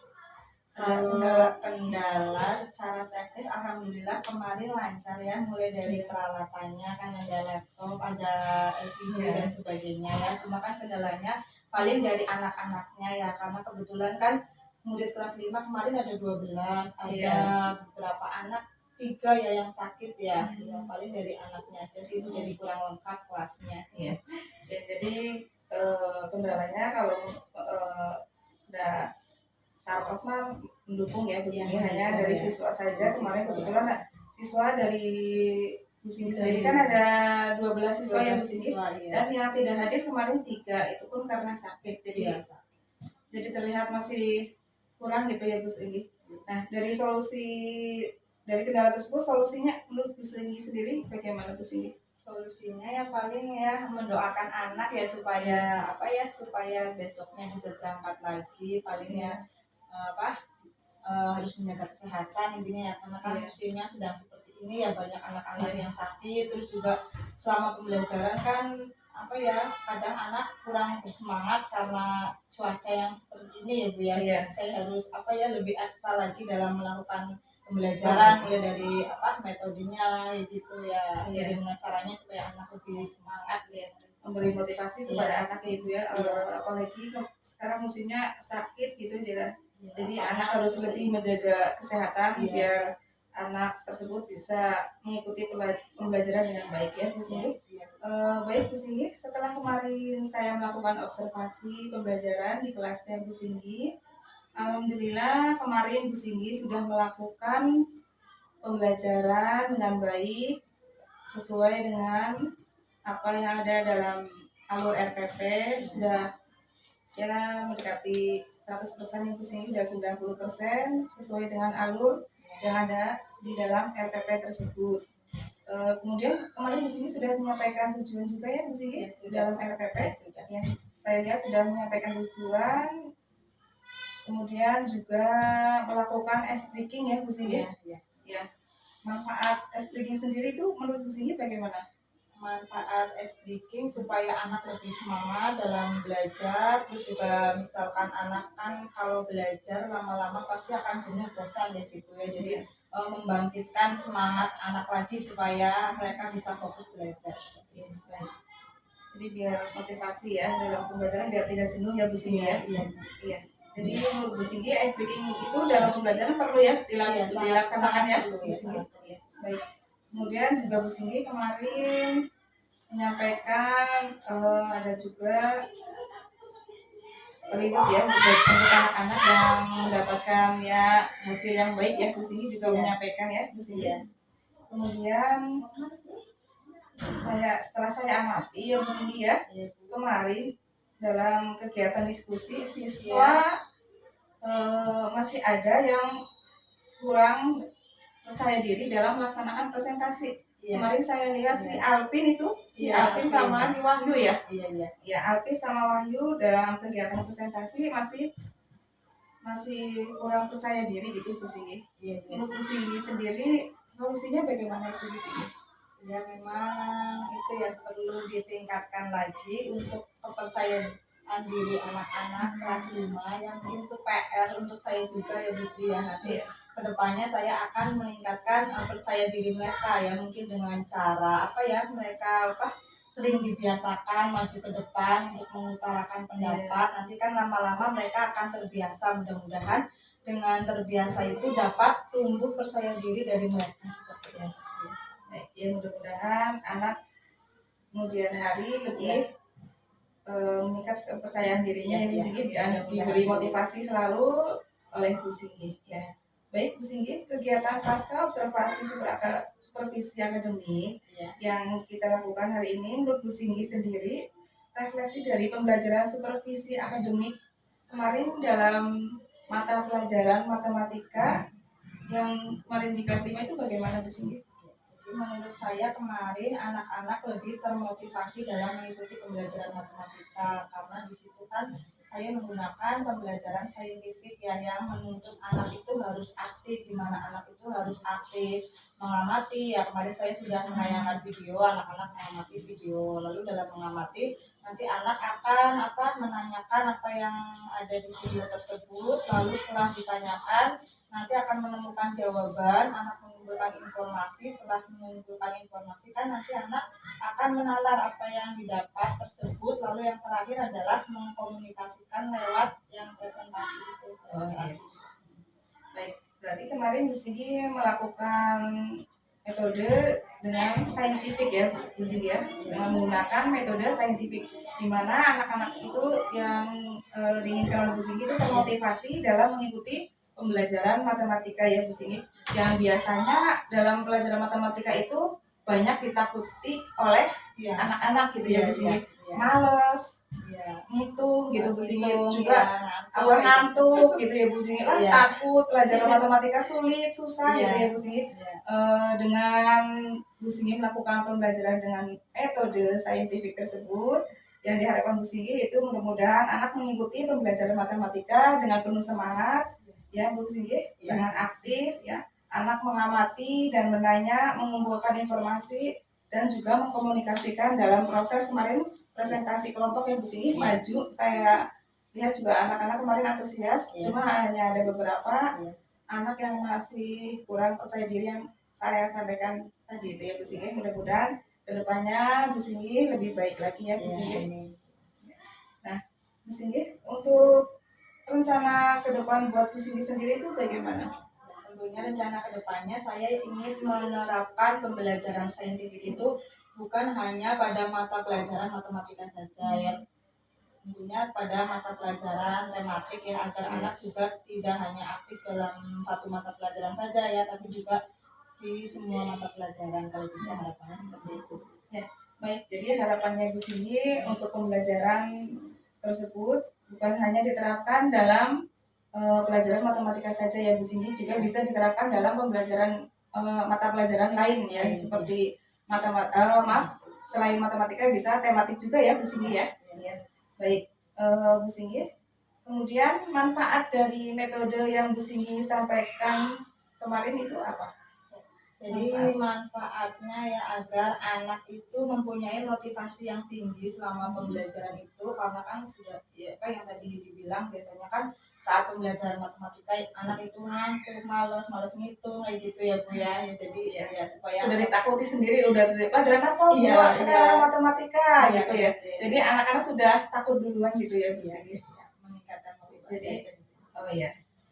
Kalau kendala secara teknis alhamdulillah kemarin lancar ya, mulai dari peralatannya kan ada laptop, ada LCD dan sebagainya ya. Cuma kan kendalanya paling dari anak-anaknya ya, karena kebetulan kan murid kelas 5 kemarin ada 12, ada beberapa anak 3 ya yang sakit ya. Ya paling dari anaknya aja sih, itu jadi kurang lengkap kelasnya. Ya, jadi kendalanya kalau udah Sarkos mah mendukung ya Bu Singgi, hanya dari siswa saja. Kemarin kebetulan siswa dari Bu Singgi sendiri kan ada 12 siswa ya Bu Singgi, dan yang tidak hadir kemarin 3, itu pun karena sakit. Jadi terlihat masih kurang gitu ya Bu Singgi. Nah, dari kendala tersebut, solusinya menurut Bu Singgi sendiri bagaimana Bu Singgi? Solusinya ya paling ya mendoakan anak ya, supaya apa ya, supaya besoknya bisa berangkat lagi, paling ya harus menjaga kesehatan intinya ya, karena kan musimnya sedang seperti ini ya, banyak anak-anak yang sakit. Terus juga selama pembelajaran kan apa ya, kadang anak kurang bersemangat karena cuaca yang seperti ini ya Bu ya. Saya harus apa ya, lebih ekstra lagi dalam melakukan pembelajaran, mulai dari metodenya gitu ya, bagaimana caranya supaya anak lebih semangat ya, memberi motivasi kepada anak ya Ibu ya. Apalagi sekarang musimnya sakit gitu jadi anak harus lebih menjaga kesehatan biar anak tersebut bisa mengikuti pembelajaran dengan baik ya Bu Singgi. Baik Bu Singgi, setelah kemarin saya melakukan observasi pembelajaran di kelasnya Bu Singgi, alhamdulillah kemarin Bu Singgi sudah melakukan pembelajaran dengan baik sesuai dengan apa yang ada dalam alur RPP. Sudah ya mendekati 100% yang Bu Singgi, sudah 90% sesuai dengan alur yang ada di dalam RPP tersebut. Kemudian kemarin Bu Singgi sudah menyampaikan tujuan juga ya Bu Singgi dalam RPP. Ya, saya lihat sudah menyampaikan tujuan, kemudian juga melakukan ice breaking ya Bu Singgi. Ya. Manfaat ice breaking sendiri itu menurut Bu Singgi bagaimana? Manfaat ice breaking supaya anak lebih semangat dalam belajar. Terus juga misalkan anak kan kalau belajar lama-lama pasti akan jenuh, bosan ya gitu ya, jadi membangkitkan semangat anak lagi supaya mereka bisa fokus belajar. Jadi biar motivasi ya dalam pembelajaran, biar tidak jenuh ya Bu Singgi ya. Iya. Jadi menurut Bu Singgi ice breaking itu dalam pembelajaran perlu ya dilaksanakan ya Bu Singgi. Baik. Kemudian juga Bu Singgi kemarin menyampaikan ada juga reward ya untuk anak-anak yang mendapatkan ya hasil yang baik ya. Bu Singgi juga menyampaikan ya Bu Singgi. Kemudian setelah saya amati ya Bu Singgi ya, kemarin dalam kegiatan diskusi siswa masih ada yang kurang percaya diri dalam melaksanakan presentasi. Kemarin saya lihat si Alpin sama si Wahyu ya. Ya, Alpin sama Wahyu dalam kegiatan presentasi masih kurang percaya diri gitu Bu Singgi. Menurut Bu Singgi sendiri solusinya bagaimana itu Bu Singgi? Ya memang itu ya perlu ditingkatkan lagi untuk kepercayaan diri anak-anak kelas 5 yang mungkin itu PR untuk saya juga ya Bu Sri ya. Nanti kedepannya saya akan meningkatkan percaya diri mereka ya, mungkin dengan cara mereka sering dibiasakan maju ke depan untuk mengutarakan pendapat. Nanti kan lama-lama mereka akan terbiasa, mudah-mudahan dengan terbiasa itu dapat tumbuh percaya diri dari mereka seperti itu. Baik, ya mudah-mudahan anak kemudian hari lebih meningkat kepercayaan dirinya ya Bu Singgi, dan diberi motivasi selalu oleh Bu Singgi ya. Baik Bu Singgi, kegiatan pasca observasi supervisi akademik yang kita lakukan hari ini menurut Bu Singgi sendiri, refleksi dari pembelajaran supervisi akademik kemarin dalam mata pelajaran matematika yang kemarin di kelas 5 itu bagaimana Bu Singgi? Jadi menurut saya kemarin anak-anak lebih termotivasi dalam mengikuti pembelajaran matematika, karena di situ kan saya menggunakan pembelajaran saintifik yang menuntut anak itu harus aktif, di mana anak itu harus aktif mengamati. Ya kemarin saya sudah menayangkan video, anak-anak mengamati video, lalu dalam mengamati nanti anak akan menanyakan apa yang ada di video tersebut, lalu setelah ditanyakan nanti akan menemukan jawaban, anak mengumpulkan informasi, setelah mengumpulkan informasi kan nanti anak akan menalar apa yang didapat tersebut, lalu yang terakhir adalah mengkomunikasikan lewat yang presentasi itu. Baik, berarti kemarin Bu Singgi melakukan metode dengan saintifik ya Bu Singgi ya, dengan menggunakan metode saintifik, di mana anak-anak itu yang diinginkan oleh Bu Singgi itu termotivasi dalam mengikuti pembelajaran matematika ya Bu Singgi, yang biasanya dalam pelajaran matematika itu banyak ditakuti oleh anak-anak gitu ya Bu Singgi, males ngitung gitu Bu Singgi, juga ngantuk gitu ya Bu Singgi, takut pelajaran matematika susah gitu ya Bu Singgi. Dengan Bu Singgi melakukan pembelajaran dengan metode saintifik tersebut, yang diharapkan Bu Singgi itu mudah-mudahan anak mengikuti pembelajaran matematika dengan penuh semangat ya Bu Singgi, dengan aktif ya, anak mengamati dan menanya, mengumpulkan informasi dan juga mengkomunikasikan dalam proses kemarin presentasi kelompok ya Bu Singgi maju. Saya lihat juga anak-anak kemarin antusias, cuma hanya ada beberapa anak yang masih kurang percaya diri yang saya sampaikan tadi itu ya Bu Singgi. Mudah-mudahan kedepannya Bu Singgi lebih baik lagi ya Bu Singgi. Nah Bu Singgi, untuk rencana ke depan buat Bu Singgi sendiri itu bagaimana? Tentunya rencana kedepannya saya ingin menerapkan pembelajaran saintifik itu bukan hanya pada mata pelajaran matematika saja ya, tentunya pada mata pelajaran tematik ya, agar anak juga tidak hanya aktif dalam satu mata pelajaran saja ya, tapi juga di semua mata pelajaran kalau bisa, harapannya seperti itu. Ya, baik. Jadi harapannya Bu Singgi untuk pembelajaran tersebut bukan hanya diterapkan dalam pelajaran matematika saja ya Bu Singgi, juga bisa diterapkan dalam pembelajaran mata pelajaran lain ya, seperti selain matematika bisa tematik juga ya Bu Singgi ya. Baik, Bu Singgi. Kemudian manfaat dari metode yang Bu Singgi sampaikan kemarin itu apa? Jadi manfaatnya ya agar anak itu mempunyai motivasi yang tinggi selama pembelajaran itu, karena kan sudah ya, yang tadi dibilang biasanya kan saat pembelajaran matematika anak itu ngantuk, males ngitung kayak gitu ya Bu ya. Jadi ya supaya sudah ditakuti sendiri, udah pelajaran apa Bu sekarang matematika gitu ya. Jadi anak-anak sudah takut duluan gitu ya Bu Singgi. Meningkatkan motivasi.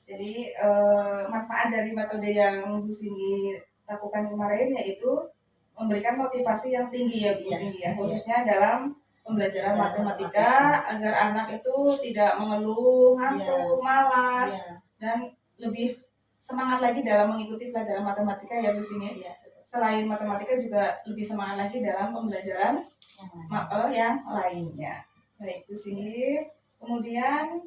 Jadi manfaat dari metode yang Bu Singgi lakukan kemarin yaitu memberikan motivasi yang tinggi ya Bu Singgi ya, khususnya dalam pembelajaran matematika, agar anak itu tidak mengeluh, ngantuk, malas, dan lebih semangat lagi dalam mengikuti pelajaran matematika ya Bu Singgi. Selain matematika juga lebih semangat lagi dalam pembelajaran mapel yang lainnya. Baik Bu Singgi, kemudian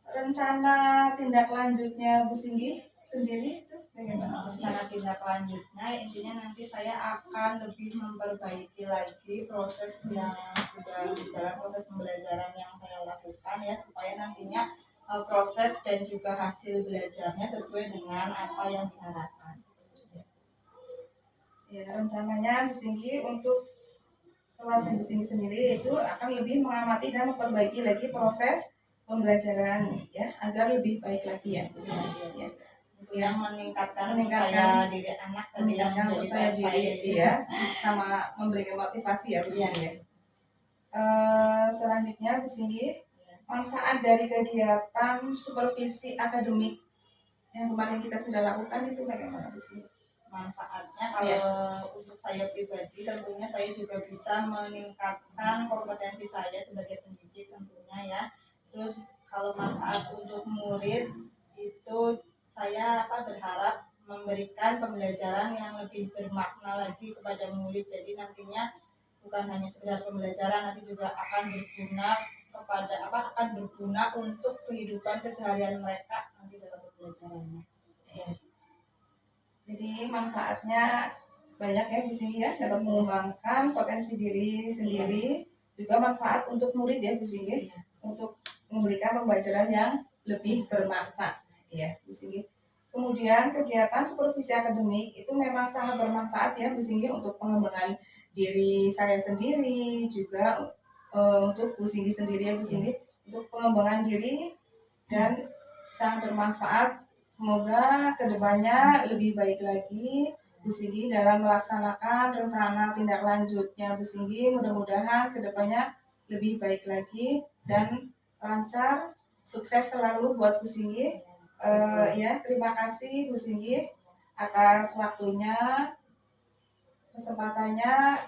rencana tindak lanjutnya Bu Singgi sendiri itu bagaimana? Rencana tindak lanjutnya intinya nanti saya akan lebih memperbaiki lagi proses yang sudah berjalan, proses pembelajaran yang saya lakukan ya, supaya nantinya proses dan juga hasil belajarnya sesuai dengan apa yang diharapkan. Ya, rencananya Bu Singgi untuk kelas Bu Singgi sendiri itu akan lebih mengamati dan memperbaiki lagi proses pembelajaran ya, agar lebih baik lagi ya Bu Singgi ya. Yang meningkatkan percaya diri anak tadi, yang percaya diri ya, sama memberikan motivasi ya Bu Singgi. Selanjutnya Bu Singgi, manfaat dari kegiatan supervisi akademik yang kemarin kita sudah lakukan itu bagaimana Bu Sri? Manfaatnya kalau untuk saya pribadi tentunya saya juga bisa meningkatkan kompetensi saya sebagai pendidik tentunya ya. Terus kalau manfaat untuk murid itu saya berharap memberikan pembelajaran yang lebih bermakna lagi kepada murid. Jadi nantinya bukan hanya sekedar pembelajaran, nanti juga akan berguna kepada akan berguna untuk kehidupan keseharian mereka nanti dalam pembelajarannya. Jadi manfaatnya banyak ya Bu Singgi ya, dapat mengembangkan potensi diri sendiri, juga manfaat untuk murid ya Bu Singgi, untuk memberikan pembelajaran yang lebih bermakna ya Bu Singgi. Kemudian kegiatan supervisi akademik itu memang sangat bermanfaat ya Bu Singgi untuk pengembangan diri saya sendiri, juga untuk Bu Singgi sendiri ya Bu Singgi, untuk pengembangan diri dan sangat bermanfaat. Semoga kedepannya lebih baik lagi Bu Singgi dalam melaksanakan rencana tindak lanjutnya Bu Singgi. Mudah-mudahan kedepannya lebih baik lagi dan lancar, sukses selalu buat Bu Singgi. Ya, terima kasih Bu Singgi atas waktunya, kesempatannya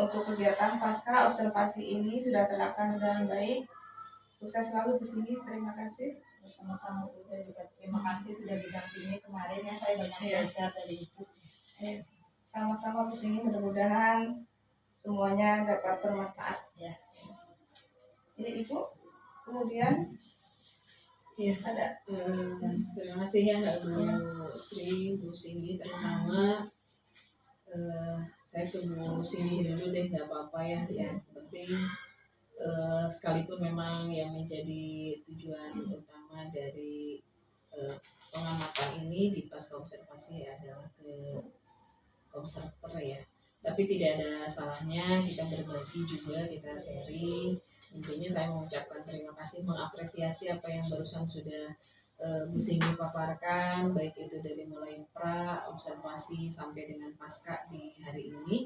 untuk kegiatan pasca observasi ini sudah terlaksana dengan baik. Sukses selalu Bu Singgi, terima kasih. Bersama-sama Bu, saya juga terima kasih sudah didampingi kemarin ya, saya banyak belajar dari Ibu. Sama-sama Bu Singgi, mudah-mudahan semuanya dapat bermanfaat ya. Jadi Ibu, kemudian Iya. ada Terima kasih ya Bu Sri, Bu Singgi terutama. Saya ke Bu Singgi dulu deh, nggak apa-apa ya. Yang penting sekalipun memang yang menjadi tujuan utama dari pengamatan ini di pasca observasi adalah ke observer ya, tapi tidak ada salahnya kita berbagi juga, kita sharing. Intinya saya mengucapkan terima kasih, mengapresiasi apa yang barusan sudah Bu Singgi paparkan, baik itu dari mulai pra observasi sampai dengan pasca di hari ini.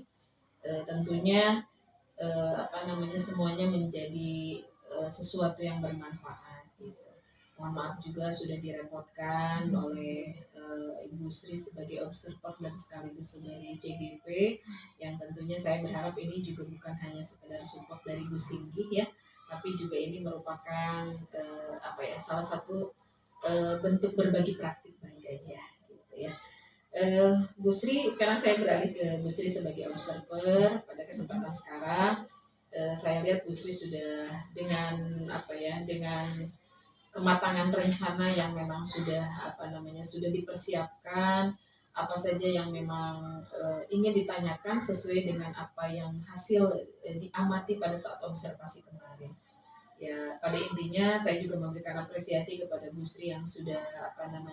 Tentunya semuanya menjadi sesuatu yang bermanfaat gitu. Mohon maaf juga sudah direpotkan oleh Ibu Sri sebagai observer dan sekaligus sebagai CGP, yang tentunya saya berharap ini juga bukan hanya sekedar support dari Bu Singgi ya, tapi juga ini merupakan salah satu bentuk berbagi praktik baik aja gitu ya. Bu Sri, sekarang saya beralih ke Bu Sri sebagai observer. Pada kesempatan sekarang saya lihat Bu Sri sudah dengan dengan kematangan rencana yang memang sudah sudah dipersiapkan, apa saja yang memang ingin ditanyakan sesuai dengan apa yang hasil diamati pada saat observasi kemarin. Ya, pada intinya saya juga memberikan apresiasi kepada Bu Sri yang sudah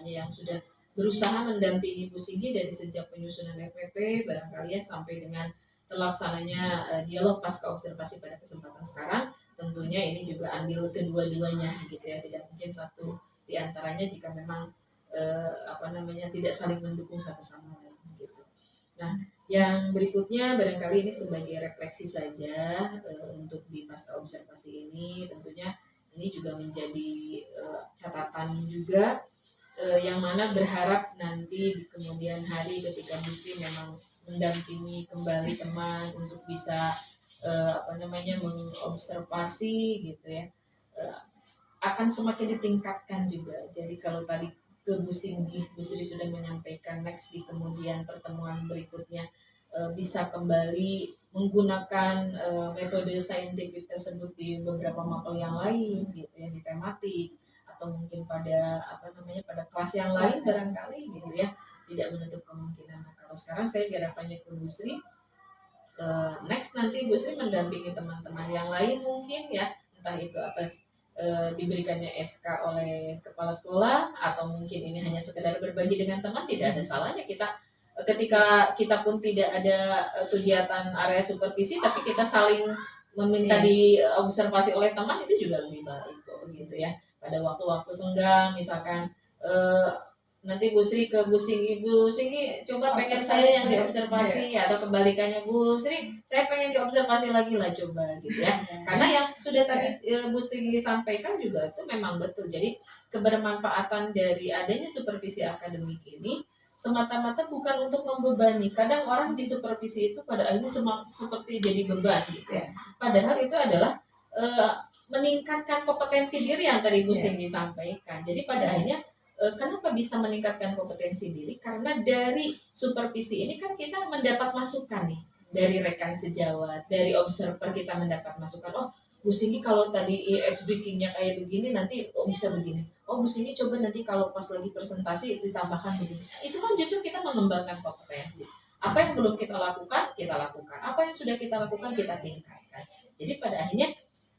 yang sudah berusaha mendampingi Bu Singgi dari sejak penyusunan RPP barangkali ya sampai dengan terlaksananya dialog pasca observasi pada kesempatan sekarang. Tentunya ini juga andil kedua-duanya gitu ya, tidak mungkin satu di antaranya jika memang tidak saling mendukung satu sama lain gitu. Nah, yang berikutnya barangkali ini sebagai refleksi saja untuk di pasca observasi ini, tentunya ini juga menjadi catatan juga yang mana berharap nanti di kemudian hari ketika Bu Sri memang mendampingi kembali teman untuk bisa mengobservasi gitu ya, akan semakin ditingkatkan juga. Jadi kalau tadi ke Bu Sri sudah menyampaikan next di kemudian pertemuan berikutnya bisa kembali menggunakan metode saintifik tersebut di beberapa mapel yang lain gitu ya, di tematik atau mungkin pada pada kelas yang lain barangkali gitu ya, tidak menutup kemungkinan. Nah, kalau sekarang saya garapannya ke Bu Sri, next nanti Bu Sri mendampingi teman-teman yang lain mungkin ya, entah itu atas diberikannya SK oleh kepala sekolah atau mungkin ini hanya sekedar berbagi dengan teman, tidak ada salahnya kita ketika kita pun tidak ada kegiatan area supervisi tapi kita saling meminta diobservasi oleh teman, itu juga lebih baik kok gitu ya. Pada waktu-waktu senggang misalkan nanti Bu Sri ke Bu Singgi coba pengen saya yang diobservasi atau kebalikannya Bu Sri saya pengen diobservasi lagi lah coba gitu ya. Karena yang sudah tadi Bu Sri sampaikan juga itu memang betul. Jadi kebermanfaatan dari adanya supervisi akademik ini semata-mata bukan untuk membebani. Kadang orang di supervisi itu pada akhirnya seperti jadi beban gitu ya. Padahal itu adalah meningkatkan kompetensi diri yang tadi Bu Singgi sampaikan. Jadi pada akhirnya kenapa bisa meningkatkan kompetensi diri? Karena dari supervisi ini kan kita mendapat masukan nih dari rekan sejawat, dari observer kita mendapat masukan. Oh, Bu Singgi kalau tadi IS breakingnya kayak begini nanti bisa begini. Oh, Bu Singgi coba nanti kalau pas lagi presentasi ditambahkan begini. Itu kan justru kita mengembangkan kompetensi. Apa yang belum kita lakukan, kita lakukan. Apa yang sudah kita lakukan, kita tingkatkan. Jadi pada akhirnya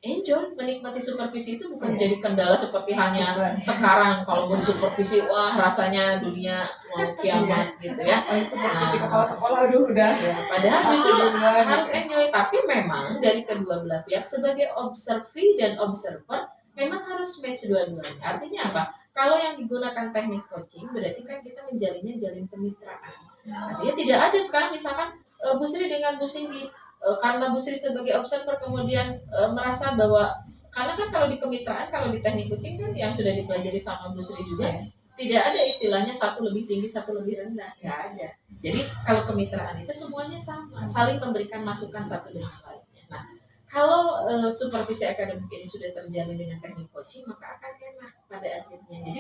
enjoy menikmati supervisi itu bukan jadi kendala seperti hanya sekarang kalau mau supervisi wah rasanya dunia mau kiamat gitu ya. Supervisi kepala sekolah aduh udah. Ya, padahal justru harus enjoy, tapi memang dari kedua belah pihak sebagai observee dan observer memang harus match dua-duanya. Artinya apa? Kalau yang digunakan teknik coaching berarti kan kita menjalinnya jalin kemitraan. Artinya tidak ada sekarang misalkan Bu Sri dengan Bu Singgi karena Bu Sri sebagai observer kemudian merasa bahwa karena kan kalau di kemitraan, kalau di teknik coaching kan yang sudah dipelajari sama Bu Sri juga tidak ada istilahnya satu lebih tinggi, satu lebih rendah, nggak ada. Jadi kalau kemitraan itu semuanya sama, saling memberikan masukan satu dengan lainnya. Nah, kalau supervisi akademik ini sudah terjalin dengan teknik coaching, maka akan enak pada akhirnya. Jadi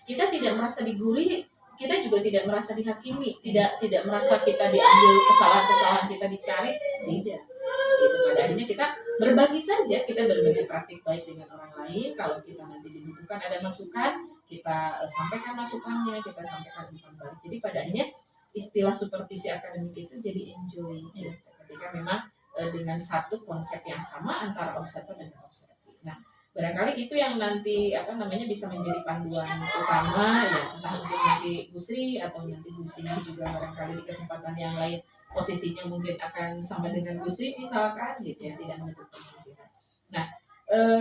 kita tidak merasa digurui, kita juga tidak merasa dihakimi, tidak merasa kita diambil kesalahan-kesalahan kita dicari, tidak. Itu pada akhirnya kita berbagi saja, kita berbagi praktik baik dengan orang lain. Kalau kita nanti dibutuhkan ada masukan, kita sampaikan masukannya, kita sampaikan umpan balik. Jadi pada akhirnya istilah supervisi akademik itu jadi enjoy gitu. Ketika memang dengan satu konsep yang sama antara observer dan observer. Nah, barangkali itu yang nanti bisa menjadi panduan utama ya, entah untuk nanti Bu Sri atau nanti Bu Singgi juga barangkali di kesempatan yang lain posisinya mungkin akan sama dengan Bu Sri misalkan gitu ya, tidak menutup kemungkinan. Nah,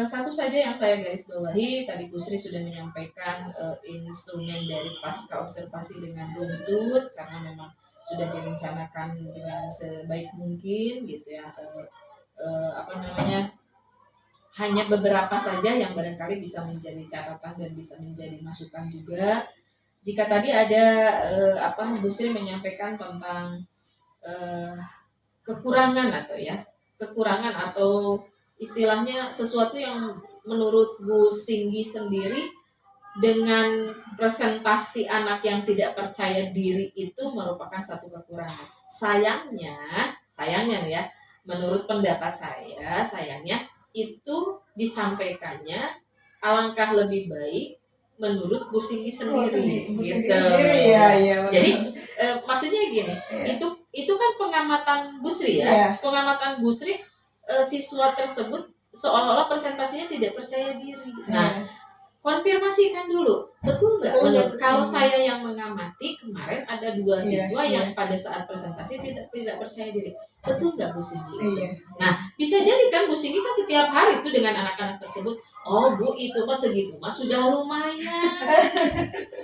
satu saja yang saya garis bawahi tadi Bu Sri sudah menyampaikan instrumen dari pasca observasi dengan runtut karena memang sudah direncanakan dengan sebaik mungkin gitu ya. Hanya beberapa saja yang barangkali bisa menjadi catatan dan bisa menjadi masukan juga. Jika tadi ada Bu Sri menyampaikan tentang kekurangan atau istilahnya sesuatu yang menurut Bu Singgi sendiri dengan presentasi anak yang tidak percaya diri itu merupakan satu kekurangan. Sayangnya ya, menurut pendapat sayangnya itu disampaikannya alangkah lebih baik menurut Bu Singgi sendiri. Jadi maksudnya gini, itu kan pengamatan Bu Sri ya. Pengamatan Bu Sri siswa tersebut seolah-olah presentasinya tidak percaya diri. Nah, konfirmasikan dulu, betul nggak? Menurut kalau saya yang mengamati kemarin ada 2 siswa yang pada saat presentasi tidak percaya diri, betul nggak Bu Singgi? Nah, bisa jadi kan Bu Singgi kan setiap hari itu dengan anak-anak tersebut, oh Bu itu mah segitu mah sudah lumayan.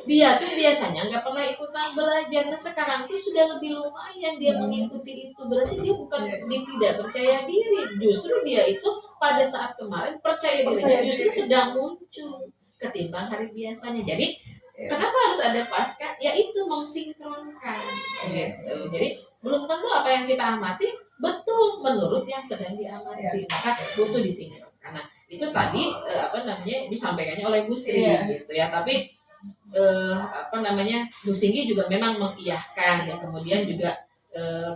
Dia tuh biasanya nggak pernah ikutan belajar, nah sekarang tuh sudah lebih lumayan dia mengikuti itu, berarti dia bukan dia tidak percaya diri, justru dia itu pada saat kemarin percaya dirinya justru sedang muncul ketimbang hari biasanya. Jadi kenapa harus ada pasca? Ya itu mensinkronkan gitu. Jadi belum tentu apa yang kita amati betul menurut yang sedang diamati, maka butuh disinkronkan. Nah, itu tadi disampaikannya oleh Bu Sri gitu ya. Tapi Bu Singgi juga memang mengiyahkan ya. Kemudian juga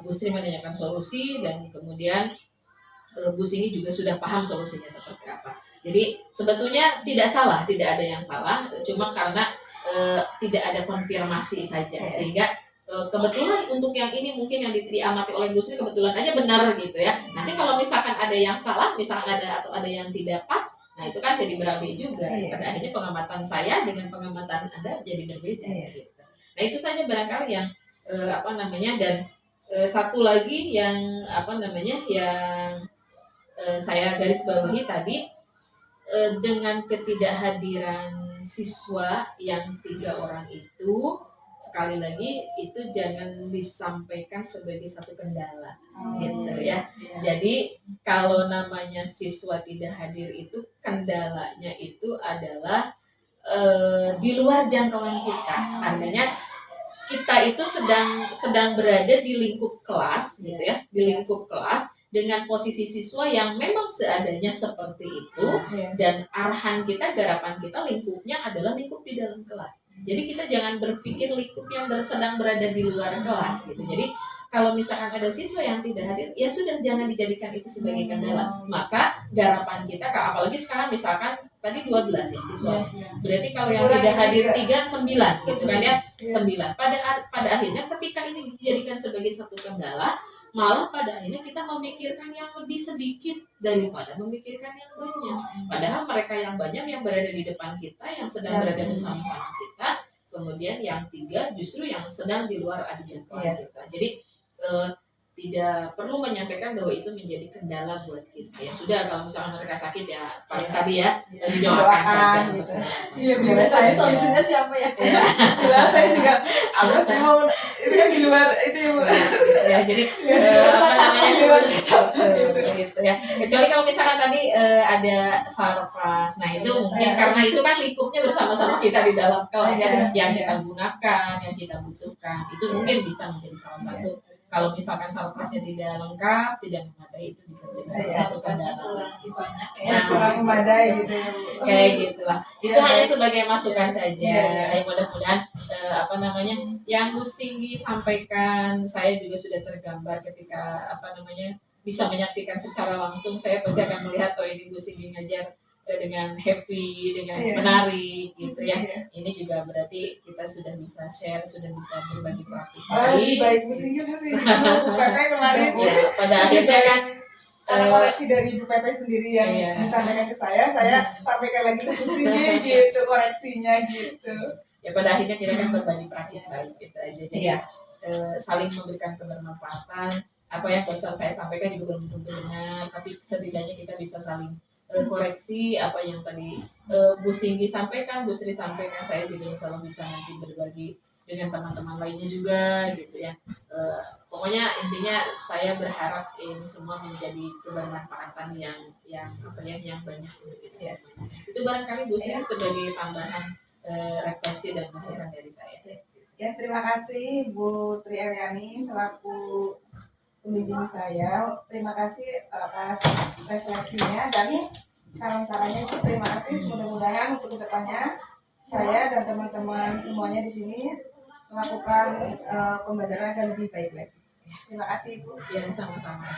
Bu Sri menanyakan solusi dan kemudian Bu Singgi juga sudah paham solusinya seperti apa. Jadi sebetulnya tidak ada yang salah, cuma karena tidak ada konfirmasi saja sehingga kebetulan untuk yang ini mungkin yang diamati oleh Bu Sri kebetulan aja benar gitu ya. Nanti kalau misalkan ada yang salah, misalkan ada yang tidak pas, nah itu kan jadi berabe juga. Pada akhirnya pengamatan saya dengan pengamatan Anda jadi berbeda gitu. Nah itu saja barangkali yang dan satu lagi yang saya garis bawahi tadi dengan ketidakhadiran siswa yang 3 orang itu sekali lagi itu jangan disampaikan sebagai satu kendala gitu ya. Jadi kalau namanya siswa tidak hadir itu kendalanya itu adalah di luar jangkauan kita. Artinya kita itu sedang berada di lingkup kelas gitu ya, di lingkup kelas dengan posisi siswa yang memang seadanya seperti itu, dan arahan kita, garapan kita, lingkupnya adalah lingkup di dalam kelas. Jadi kita jangan berpikir lingkup yang sedang berada di luar kelas gitu. Jadi kalau misalkan ada siswa yang tidak hadir, ya sudah, jangan dijadikan itu sebagai kendala. Maka garapan kita, apalagi sekarang misalkan tadi 12 ya siswa. Berarti kalau yang tidak hadir 3, 9 gitu kan ya, 9. Pada akhirnya ketika ini dijadikan sebagai satu kendala, malah pada akhirnya kita memikirkan yang lebih sedikit daripada memikirkan yang banyak. Padahal mereka yang banyak yang berada di depan kita, yang sedang berada bersama-sama kita, kemudian yang 3 justru yang sedang di luar jangkauan kita. Jadi tidak perlu menyampaikan bahwa itu menjadi kendala buat kita. Ya sudah, kalau misalkan mereka sakit ya paling tadi ya didoakan saja untuk semua. Iya, bila saya solusinya siapa ya? Bila saya juga, apa sih mau itu kan di luar itu ya Bu. Ya, jadi apa namanya gitu ya. Kecuali kalau misalkan tadi ada sarpas, nah itu mungkin karena itu kan lingkupnya bersama-sama kita di dalam kelas ya, yang kita gunakan, yang kita butuhkan, itu mungkin bisa menjadi salah satu. Kalau misalkan sarpasnya tidak lengkap, tidak memadai, itu bisa jadi salah satu kendala. Kurang memadai gitu ya Bu. Kayak gitulah. Itu hanya sebagai masukan saja. Mudah-mudahan apa namanya yang Bu Singgi sampaikan, saya juga sudah tergambar ketika apa namanya bisa menyaksikan secara langsung. Saya pasti akan melihat ini Bu Singgi ngajar dengan happy, dengan menarik gitu ya. Ini juga berarti kita sudah bisa share, sudah bisa berbagi praktik. Lebih baik Bu Singgi Pepe kemarin. Ya, pada akhirnya kan koreksi dari Bu Pepe sendiri yang disampaikan ke saya sampaikan lagi ke Bu Singgi gitu, koreksinya gitu. Ya pada akhirnya kita kan berbagi praktik baik gitu aja. Jadi saling memberikan kebermanfaatan. Apa yang barusan saya sampaikan juga belum tentu benar, tapi setidaknya kita bisa saling koreksi apa yang tadi Bu Singgi sampaikan, Bu Sri sampaikan, saya juga insya Allah bisa nanti berbagi dengan teman-teman lainnya juga gitu ya. Pokoknya intinya saya berharap ini semua menjadi kebermanfaatan yang banyak untuk kita semua. Itu barangkali Bu Sri sebagai tambahan refleksi dan masukan dari saya. Ya, terima kasih Bu Tri Eliani selaku pembimbing saya. Terima kasih atas refleksinya dan saran-sarannya. Terima kasih. Mudah-mudahan untuk kedepannya saya dan teman-teman semuanya di sini melakukan pembelajaran agar lebih baik lagi. Terima kasih Bu. Ya, sama-sama.